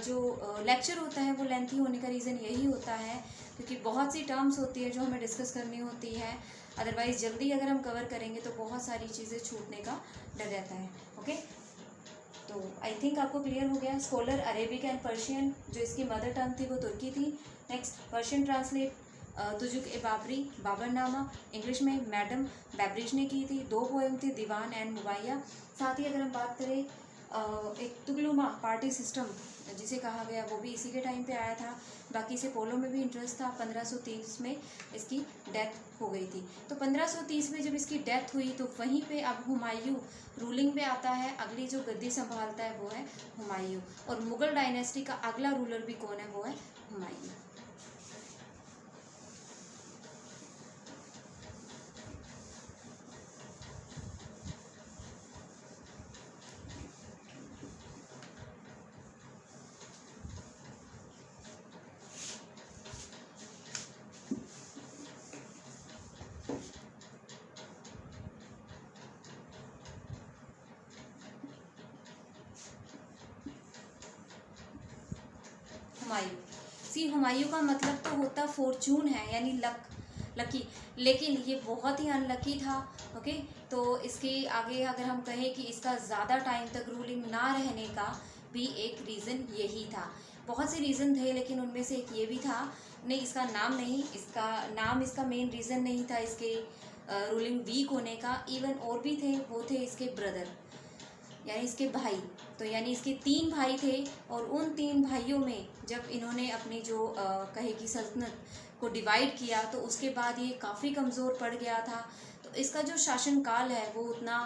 जो लेक्चर होता है वो लेंथी होने का रीज़न यही होता है, क्योंकि बहुत सी टर्म्स होती है जो हमें डिस्कस करनी होती है। अदरवाइज़ जल्दी अगर हम कवर करेंगे तो बहुत सारी चीज़ें छूटने का डर रहता है। ओके, तो आई थिंक आपको क्लियर हो गया। स्कॉलर अरेबिक एंड पर्शियन, जो इसकी मदर टंग थी वो तुर्की थी। नेक्स्ट पर्शियन ट्रांसलेट तुजुक ए बाबरी, बाबरनामा, इंग्लिश में मैडम बैब्रिज ने की थी। 2 पोएम थी, दीवान एंड मुबैया। साथ ही अगर हम बात करें एक तुगलुमा पार्टी सिस्टम जिसे कहा गया, वो भी इसी के टाइम पे आया था। बाकी से पोलो में भी इंटरेस्ट था। 1530 में इसकी डेथ हो गई थी। तो 1530 में जब इसकी डेथ हुई तो वहीं पे अब हुमायूं रूलिंग पे आता है। अगली जो गद्दी संभालता है वो है हुमायूं, और मुग़ल डायनेस्टी का अगला रूलर भी कौन है, वो है हुमायूं। हुमायूं का मतलब तो होता फॉर्चून है, यानी लकी, लेकिन ये बहुत ही अनलकी था। ओके, तो इसके आगे अगर हम कहें कि इसका ज़्यादा टाइम तक रूलिंग ना रहने का भी एक रीज़न यही था। बहुत से रीज़न थे, लेकिन उनमें से एक ये भी था। नहीं, इसका नाम इसका मेन रीज़न नहीं था इसके रूलिंग वीक होने का। इवन और भी थे, वो थे इसके ब्रदर, यानी इसके भाई। तो यानी इसके 3 भाई थे, और उन 3 भाइयों में जब इन्होंने अपनी जो कहे कि सल्तनत को डिवाइड किया, तो उसके बाद ये काफ़ी कमज़ोर पड़ गया था। तो इसका जो शासनकाल है वो उतना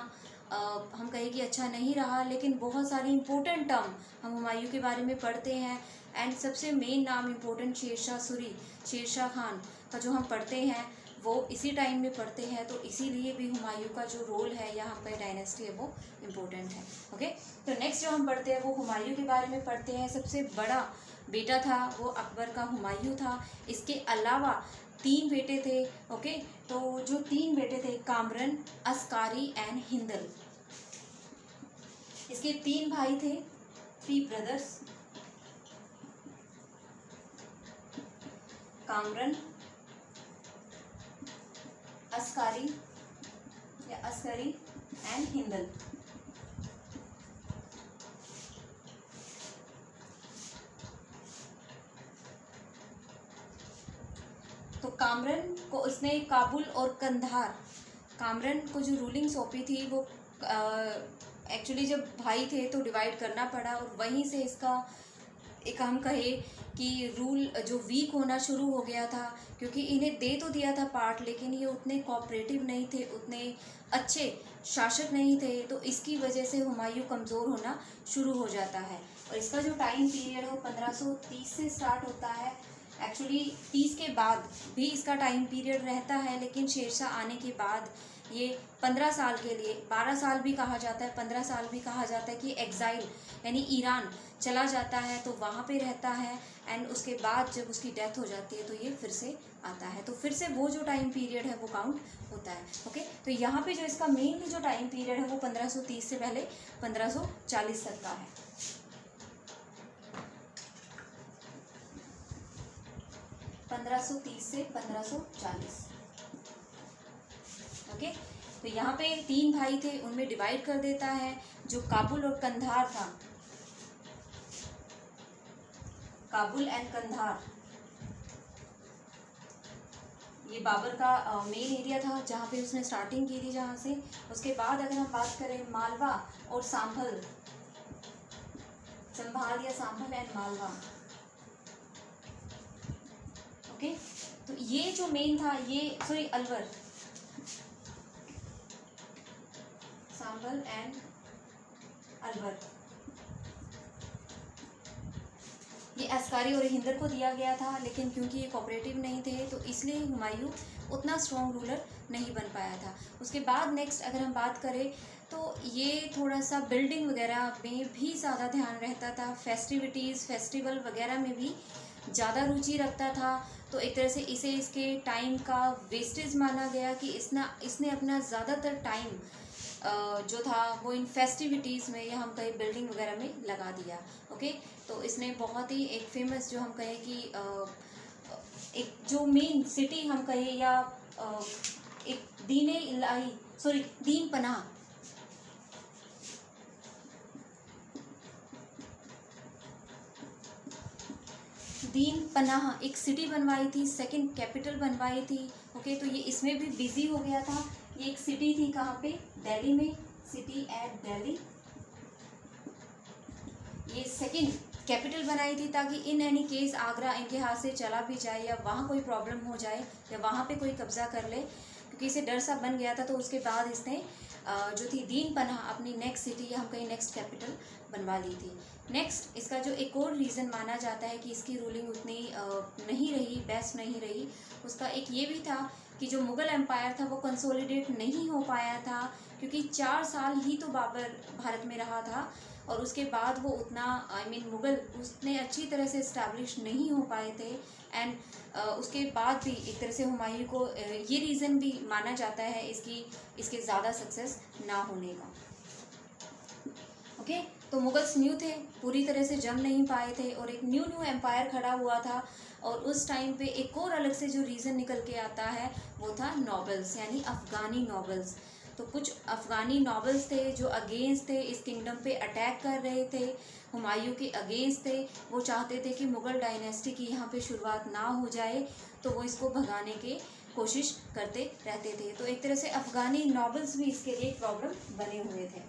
हम कहें कि अच्छा नहीं रहा, लेकिन बहुत सारी इम्पोर्टेंट टर्म हम हुमायूं के बारे में पढ़ते हैं। एंड सबसे मेन नाम इम्पोर्टेंट शेरशाह खान का जो हम पढ़ते हैं वो इसी टाइम में पढ़ते हैं। तो इसीलिए भी हुमायूं का जो रोल है या हम कहें डायनेस्टी है वो इम्पोर्टेंट है। ओके, तो नेक्स्ट जो हम पढ़ते हैं वो हुमायूं के बारे में पढ़ते हैं। सबसे बड़ा बेटा था वो अकबर का हुमायूं था। इसके अलावा 3 बेटे थे। ओके, तो जो 3 बेटे थे कामरन, अस्कारी एंड हिंदल। इसके 3 भाई थे, 3 ब्रदर्स, कामरन, अस्कारी एंड हिंदल। तो कामरन को उसने काबुल और कंधार, कामरन को जो रूलिंग सौंपी थी वो एक्चुअली जब भाई थे तो डिवाइड करना पड़ा, और वहीं से इसका एक हम कहे कि रूल जो वीक होना शुरू हो गया था, क्योंकि इन्हें दे तो दिया था पार्ट, लेकिन ये उतने कोऑपरेटिव नहीं थे, उतने अच्छे शासक नहीं थे। तो इसकी वजह से हुमायूं कमज़ोर होना शुरू हो जाता है। और इसका जो टाइम पीरियड है वो 1530 से स्टार्ट होता है। एक्चुअली 30 के बाद भी इसका टाइम पीरियड रहता है, लेकिन शेरशाह आने के बाद ये 15 साल के लिए, 12 साल भी कहा जाता है, 15 साल भी कहा जाता है कि एग्ज़ाइल यानी ईरान चला जाता है, तो वहाँ पे रहता है। एंड उसके बाद जब उसकी डेथ हो जाती है तो ये फिर से आता है, तो फिर से वो जो टाइम पीरियड है वो काउंट होता है। ओके, तो यहाँ पे जो इसका मेनली जो टाइम पीरियड है वो 1530 से पहले 1540 तक का है। 1530 से 1540। ओके, तो यहाँ पे 3 भाई थे, उनमें डिवाइड कर देता है। जो काबुल और कंधार था, काबुल एंड कंधार, ये बाबर का मेन एरिया था जहाँ पे उसने स्टार्टिंग की थी, जहाँ से। उसके बाद अगर हम बात करें मालवा और सांभल, संभाल या सांभल एंड मालवा। ओके, तो ये जो मेन था, ये सॉरी अलवर, सांभल एंड अलवर, ये अस्कारी और हिंदर को दिया गया था, लेकिन क्योंकि ये कोऑपरेटिव नहीं थे तो इसलिए हुमायूं उतना स्ट्रॉन्ग रूलर नहीं बन पाया था। उसके बाद नेक्स्ट अगर हम बात करें तो ये थोड़ा सा बिल्डिंग वगैरह में भी ज़्यादा ध्यान रहता था, फेस्टिवल वगैरह में भी ज़्यादा रुचि रखता था। तो एक तरह से इसे इसके टाइम का वेस्टेज माना गया कि इसने अपना ज़्यादातर टाइम जो था वो इन फेस्टिविटीज़ में या हम कहें बिल्डिंग वगैरह में लगा दिया। ओके, तो इसने बहुत ही एक फेमस जो हम कहें कि एक जो मेन सिटी हम कहें या एक दीन पनाह, दीन पनाह एक सिटी बनवाई थी, सेकंड कैपिटल बनवाई थी। ओके, तो ये इसमें भी बिजी हो गया था। ये एक सिटी थी कहाँ पे, दिल्ली में, सिटी एट दिल्ली। ये सेकंड कैपिटल बनाई थी ताकि इन एनी केस आगरा इनके हाथ से चला भी जाए या वहाँ कोई प्रॉब्लम हो जाए या वहाँ पे कोई कब्जा कर ले, क्योंकि इसे डर सा बन गया था। तो उसके बाद इसने जो थी दीन पनाह अपनी नेक्स्ट सिटी या हम कहीं नेक्स्ट कैपिटल बनवा ली थी। नेक्स्ट इसका जो एक और रीज़न माना जाता है कि इसकी रूलिंग उतनी नहीं रही, बेस्ट नहीं रही, उसका एक ये भी था कि जो मुग़ल एम्पायर था वो कंसोलिडेट नहीं हो पाया था, क्योंकि 4 साल ही तो बाबर भारत में रहा था और उसके बाद वो उतना मुग़ल उसने अच्छी तरह से इस्टेब्लिश नहीं हो पाए थे। एंड उसके बाद भी एक तरह से हुमायूं को ये रीज़न भी माना जाता है इसके ज़्यादा सक्सेस ना होने का। ओके, तो मुगल्स न्यू थे, पूरी तरह से जम नहीं पाए थे और एक न्यू एम्पायर खड़ा हुआ था। और उस टाइम पे एक और अलग से जो रीज़न निकल के आता है वो था नॉबल्स, यानी अफ़गानी नॉबल्स। तो कुछ अफ़गानी नॉबल्स थे जो अगेंस्ट थे, इस किंगडम पे अटैक कर रहे थे, हुमायूं के अगेंस्ट थे। वो चाहते थे कि मुग़ल डायनेस्टी की यहाँ पे शुरुआत ना हो जाए, तो वो इसको भगाने की कोशिश करते रहते थे। तो एक तरह से अफ़गानी नॉबल्स भी इसके लिए एक प्रॉब्लम बने हुए थे।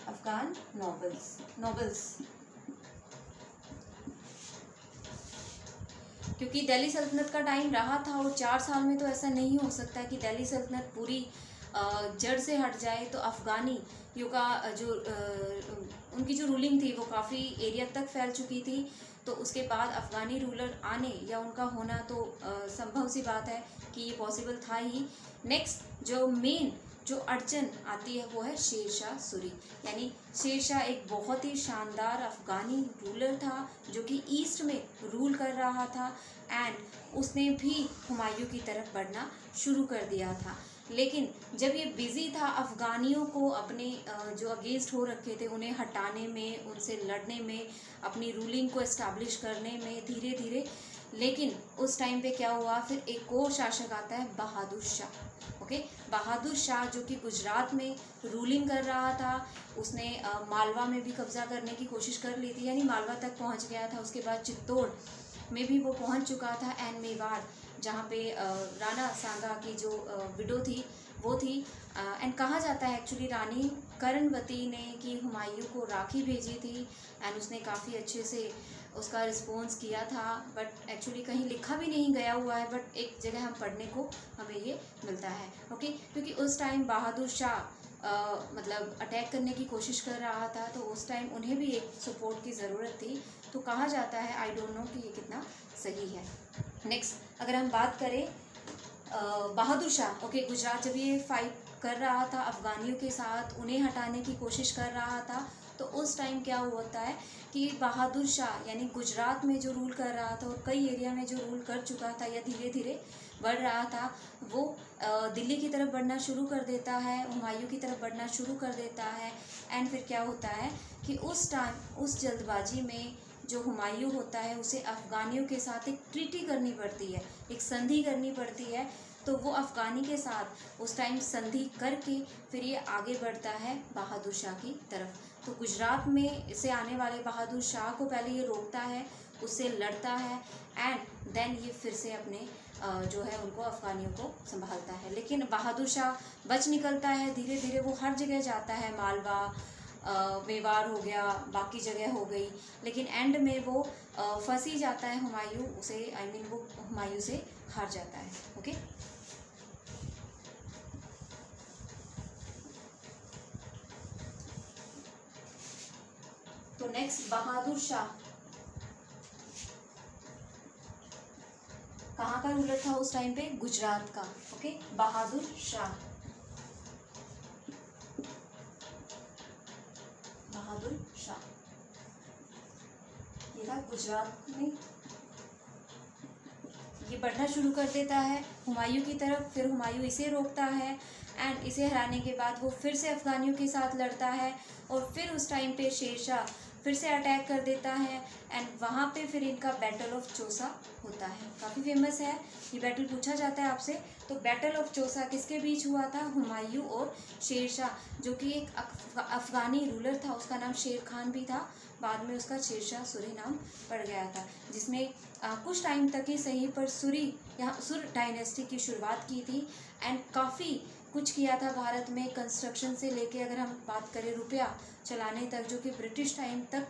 अफ़गान नॉबल्स क्योंकि दिल्ली सल्तनत का टाइम रहा था और 4 साल में तो ऐसा नहीं हो सकता कि दिल्ली सल्तनत पूरी जड़ से हट जाए। तो अफ़गानियों का जो उनकी जो रूलिंग थी वो काफ़ी एरिया तक फैल चुकी थी। तो उसके बाद अफ़गानी रूलर आने या उनका होना तो संभव सी बात है कि ये पॉसिबल था ही। नेक्स्ट जो मेन जो अड़चन आती है वो है शेर शाह सूरी, यानी शेर शाह एक बहुत ही शानदार अफ़गानी रूलर था जो कि ईस्ट में रूल कर रहा था एंड उसने भी हुमायूं की तरफ बढ़ना शुरू कर दिया था। लेकिन जब ये बिज़ी था अफ़गानियों को अपने जो अगेंस्ट हो रखे थे उन्हें हटाने में, उनसे लड़ने में, अपनी रूलिंग को इस्टेब्लिश करने में धीरे धीरे, लेकिन उस टाइम पे क्या हुआ, फिर एक और शासक आता है बहादुर शाह। ओके, बहादुर शाह जो कि गुजरात में रूलिंग कर रहा था, उसने मालवा में भी कब्जा करने की कोशिश कर ली थी, यानी मालवा तक पहुंच गया था। उसके बाद चित्तौड़ में भी वो पहुंच चुका था एंड मेवाड़ जहाँ पे राणा सांगा की जो विडो थी वो थी। एंड कहा जाता है एक्चुअली रानी कर्णवती ने कि हुमायूं को राखी भेजी थी एंड उसने काफ़ी अच्छे से उसका रिस्पॉन्स किया था, बट एक्चुअली कहीं लिखा भी नहीं गया हुआ है, बट एक जगह हम पढ़ने को हमें ये मिलता है। ओके, क्योंकि उस टाइम बहादुर शाह मतलब अटैक करने की कोशिश कर रहा था, तो उस टाइम उन्हें भी एक सपोर्ट की ज़रूरत थी। तो कहा जाता है, आई डोंट नो कि ये कितना सही है। नेक्स्ट अगर हम बात करें बहादुर शाह, ओके, गुजरात जब ये फाइट कर रहा था अफ़गानियों के साथ, उन्हें हटाने की कोशिश कर रहा था, तो उस टाइम क्या होता है कि बहादुर शाह यानी गुजरात में जो रूल कर रहा था और कई एरिया में जो रूल कर चुका था या धीरे धीरे बढ़ रहा था, वो दिल्ली की तरफ बढ़ना शुरू कर देता है, हुमायूं की तरफ बढ़ना शुरू कर देता है। एंड फिर क्या होता है कि उस टाइम उस जल्दबाजी में जो हुमायूं होता है उसे अफ़गानियों के साथ एक ट्रीटी करनी पड़ती है, एक संधि करनी पड़ती है। तो वो अफ़गानी के साथ उस टाइम संधि करके फिर ये आगे बढ़ता है बहादुर शाह की तरफ। तो गुजरात में से आने वाले बहादुर शाह को पहले ये रोकता है, उससे लड़ता है, एंड देन ये फिर से अपने जो है उनको अफ़गानियों को संभालता है। लेकिन बहादुर शाह बच निकलता है, धीरे धीरे वो हर जगह जाता है, मालवा, मेवाड़ हो गया, बाकी जगह हो गई, लेकिन एंड में वो फंस ही जाता है हुमायूं उसे, वो हुमायूं से हार जाता है। ओके, तो नेक्स्ट बहादुर शाह कहाँ का रूलर था उस टाइम पे? गुजरात का। ओके, बहादुर शाह, बहादुर शाह ये था गुजरात में। ये बढ़ना शुरू कर देता है हुमायूं की तरफ, फिर हुमायूं इसे रोकता है, एंड इसे हराने के बाद वो फिर से अफ़गानियों के साथ लड़ता है, और फिर उस टाइम पे शेरशाह फिर से अटैक कर देता है, एंड वहाँ पे फिर इनका बैटल ऑफ चौसा होता है। काफ़ी फेमस है ये बैटल, पूछा जाता है आपसे। तो बैटल ऑफ चौसा किसके बीच हुआ था? हुमायूं और शेरशाह, जो कि एक अफ़गानी रूलर था, उसका नाम शेर खान भी था, बाद में उसका शेरशाह सूरी नाम पड़ गया था, जिसने कुछ टाइम तक ही सही पर सुर डायनेस्टी की शुरुआत की थी, एंड काफ़ी कुछ किया था भारत में, कंस्ट्रक्शन से लेके अगर हम बात करें रुपया चलाने तक, जो कि ब्रिटिश टाइम तक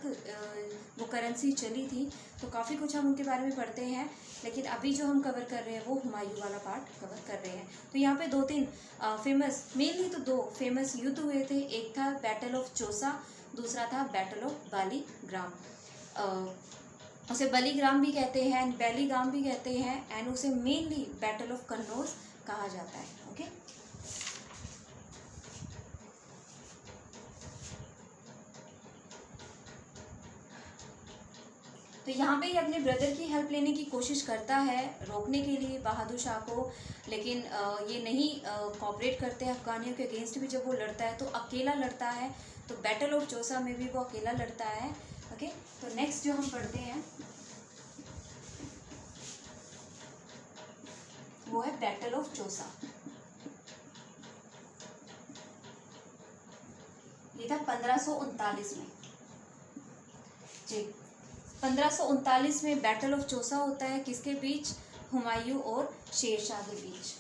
वो करेंसी चली थी। तो काफ़ी कुछ हम उनके बारे में पढ़ते हैं, लेकिन अभी जो हम कवर कर रहे हैं वो हुमायूं वाला पार्ट कवर कर रहे हैं। तो यहाँ पे 2-3 फेमस, मेनली तो 2 फेमस युद्ध हुए थे। एक था बैटल ऑफ चौसा, दूसरा था बैटल ऑफ बालीग्राम। उसे बलीग्राम भी कहते हैं एंड बैलीग्राम भी कहते हैं, एंड उसे मेनली बैटल ऑफ कन्नौज कहा जाता है। ओके, तो यहाँ पे ये अपने ब्रदर की हेल्प लेने की कोशिश करता है रोकने के लिए बहादुर शाह को, लेकिन ये नहीं कोऑपरेट करते अफ़गानियों के अगेंस्ट भी। जब वो लड़ता है तो अकेला लड़ता है, तो बैटल ऑफ चौसा में भी वो अकेला लड़ता है। ओके, तो नेक्स्ट जो हम पढ़ते हैं वो है बैटल ऑफ चौसा। ये था 1539 में जी। 1539 में बैटल ऑफ चौसा होता है, किसके बीच? हुमायूं और शेरशाह के बीच।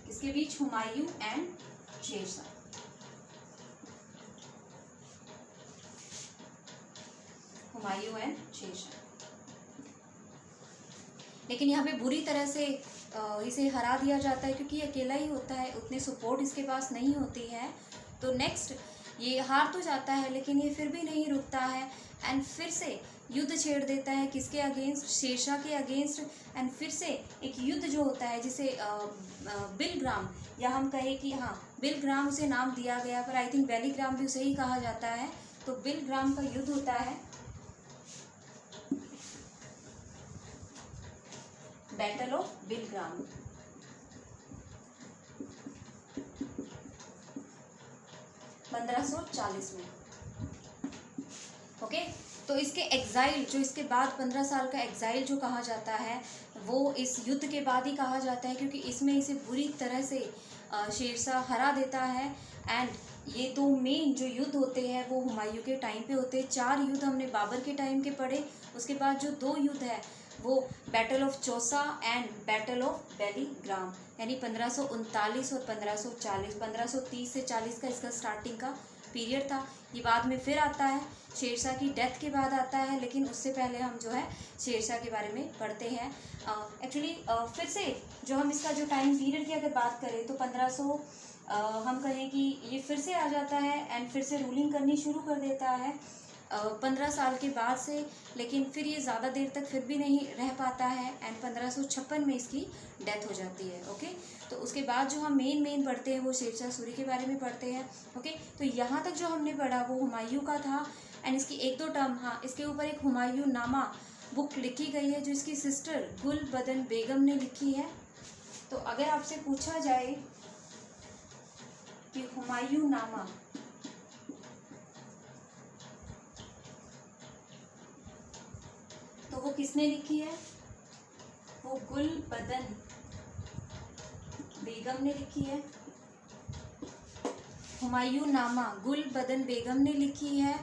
किसके बीच? हुमायूं एंड शेरशाह। हुमायूं एंड शेरशाह। लेकिन यहाँ पे बुरी तरह से इसे हरा दिया जाता है, क्योंकि अकेला ही होता है, उतनी सपोर्ट इसके पास नहीं होती है। तो नेक्स्ट ये हार तो जाता है, लेकिन ये फिर भी नहीं रुकता है, एंड फिर से युद्ध छेड़ देता है। किसके अगेंस्ट? शेरशाह के अगेंस्ट। एंड फिर से एक युद्ध जो होता है, जिसे बिलग्राम, या हम कहें कि हाँ बिलग्राम उसे नाम दिया गया, पर आई थिंक बैलीग्राम भी उसे ही कहा जाता है। तो बिलग्राम का युद्ध होता है, बैटल ऑफ बिलग्राम। (1540) में। ओके, तो इसके एग्जाइल जो इसके बाद 15 साल का एग्जाइल जो कहा जाता है, वो इस युद्ध के बाद ही कहा जाता है, क्योंकि इसमें इसे बुरी तरह से शेरशाह हरा देता है। एंड ये 2 मेन जो युद्ध होते हैं वो हुमायूं के टाइम पे होते हैं। 4 युद्ध हमने बाबर के टाइम के पढ़े, उसके बाद जो 2 युद्ध है वो battle of Chausa and battle of Bilgram, यानी 1539 और 1540। 1530 से 40 का इसका स्टार्टिंग का पीरियड था। ये बाद में फिर आता है, शेरशाह की डेथ के बाद आता है, लेकिन उससे पहले हम जो है शेरशाह के बारे में पढ़ते हैं। एक्चुअली फिर से जो हम इसका जो टाइम पीरियड की अगर बात करें तो 1500 हम कहें कि ये फिर से आ जाता है एंड फिर से रूलिंग करनी शुरू कर देता है 15 साल के बाद से, लेकिन फिर ये ज़्यादा देर तक फिर भी नहीं रह पाता है, एंड 1556 में इसकी डेथ हो जाती है। ओके, तो उसके बाद जो हम मेन पढ़ते हैं वो शेरशाह सूरी के बारे में पढ़ते हैं। ओके, तो यहाँ तक जो हमने पढ़ा वो हुमायूं का था, एंड इसकी 1-2 टर्म, हाँ इसके ऊपर एक हुमायूं नामा बुक लिखी गई है जो इसकी सिस्टर गुलबदन बेगम ने लिखी है। तो अगर आपसे पूछा जाए कि हुमायूं नामा किसने लिखी है? वो गुलबदन बेगम ने लिखी है। हुमायूं नामा गुलबदन बेगम ने लिखी है,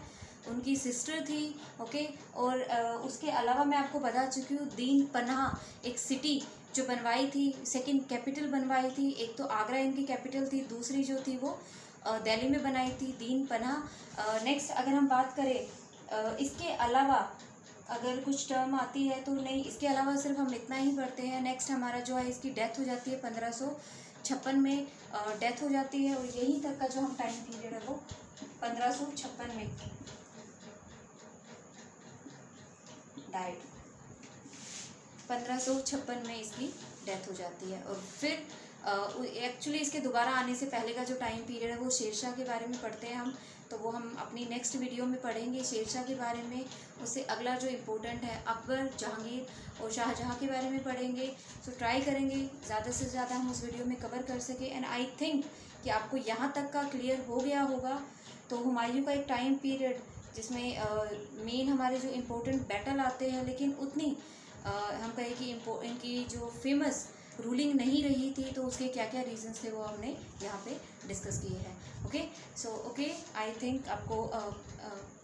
उनकी सिस्टर थी। ओके, और उसके अलावा मैं आपको बता चुकी हूँ दीन पनाह एक सिटी जो बनवाई थी, सेकंड कैपिटल बनवाई थी। एक तो आगरा इनकी कैपिटल थी, दूसरी जो थी वो दिल्ली में बनाई थी, दीन पनाह। नेक्स्ट अगर हम बात करें इसके अलावा अगर कुछ टर्म आती है तो नहीं, इसके अलावा सिर्फ हम इतना ही पढ़ते हैं। नेक्स्ट हमारा जो है इसकी डेथ हो जाती है 1556 में डेथ हो जाती है, और यहीं तक का जो हम टाइम पीरियड है वो 1556 में डाइड, 1556 में इसकी डेथ हो जाती है। और फिर एक्चुअली इसके दोबारा आने से पहले का जो टाइम पीरियड है वो शेरशाह के बारे में पढ़ते हैं हम, तो वो हम अपनी नेक्स्ट वीडियो में पढ़ेंगे शेरशाह के बारे में। उससे अगला जो इम्पोर्टेंट है अकबर, जहांगीर और शाहजहाँ के बारे में पढ़ेंगे। सो ट्राई करेंगे ज़्यादा से ज़्यादा हम उस वीडियो में कवर कर सकें। एंड आई थिंक कि आपको यहाँ तक का क्लियर हो गया होगा। तो हुमायूं का एक टाइम पीरियड जिसमें मेन हमारे जो इम्पोर्टेंट बैटल आते हैं, लेकिन उतनी हम कहें कि इनकी जो फेमस रूलिंग नहीं रही थी, तो उसके क्या क्या रीजंस थे वो हमने यहाँ पे डिस्कस किए हैं। Okay, so okay, I think आपको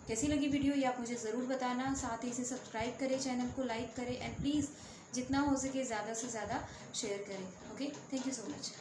कैसी लगी वीडियो ये आप मुझे ज़रूर बताना। साथ ही इसे सब्सक्राइब करें, चैनल को लाइक करें, एंड प्लीज़ जितना हो सके ज़्यादा से ज़्यादा शेयर करें। Okay, thank you so much.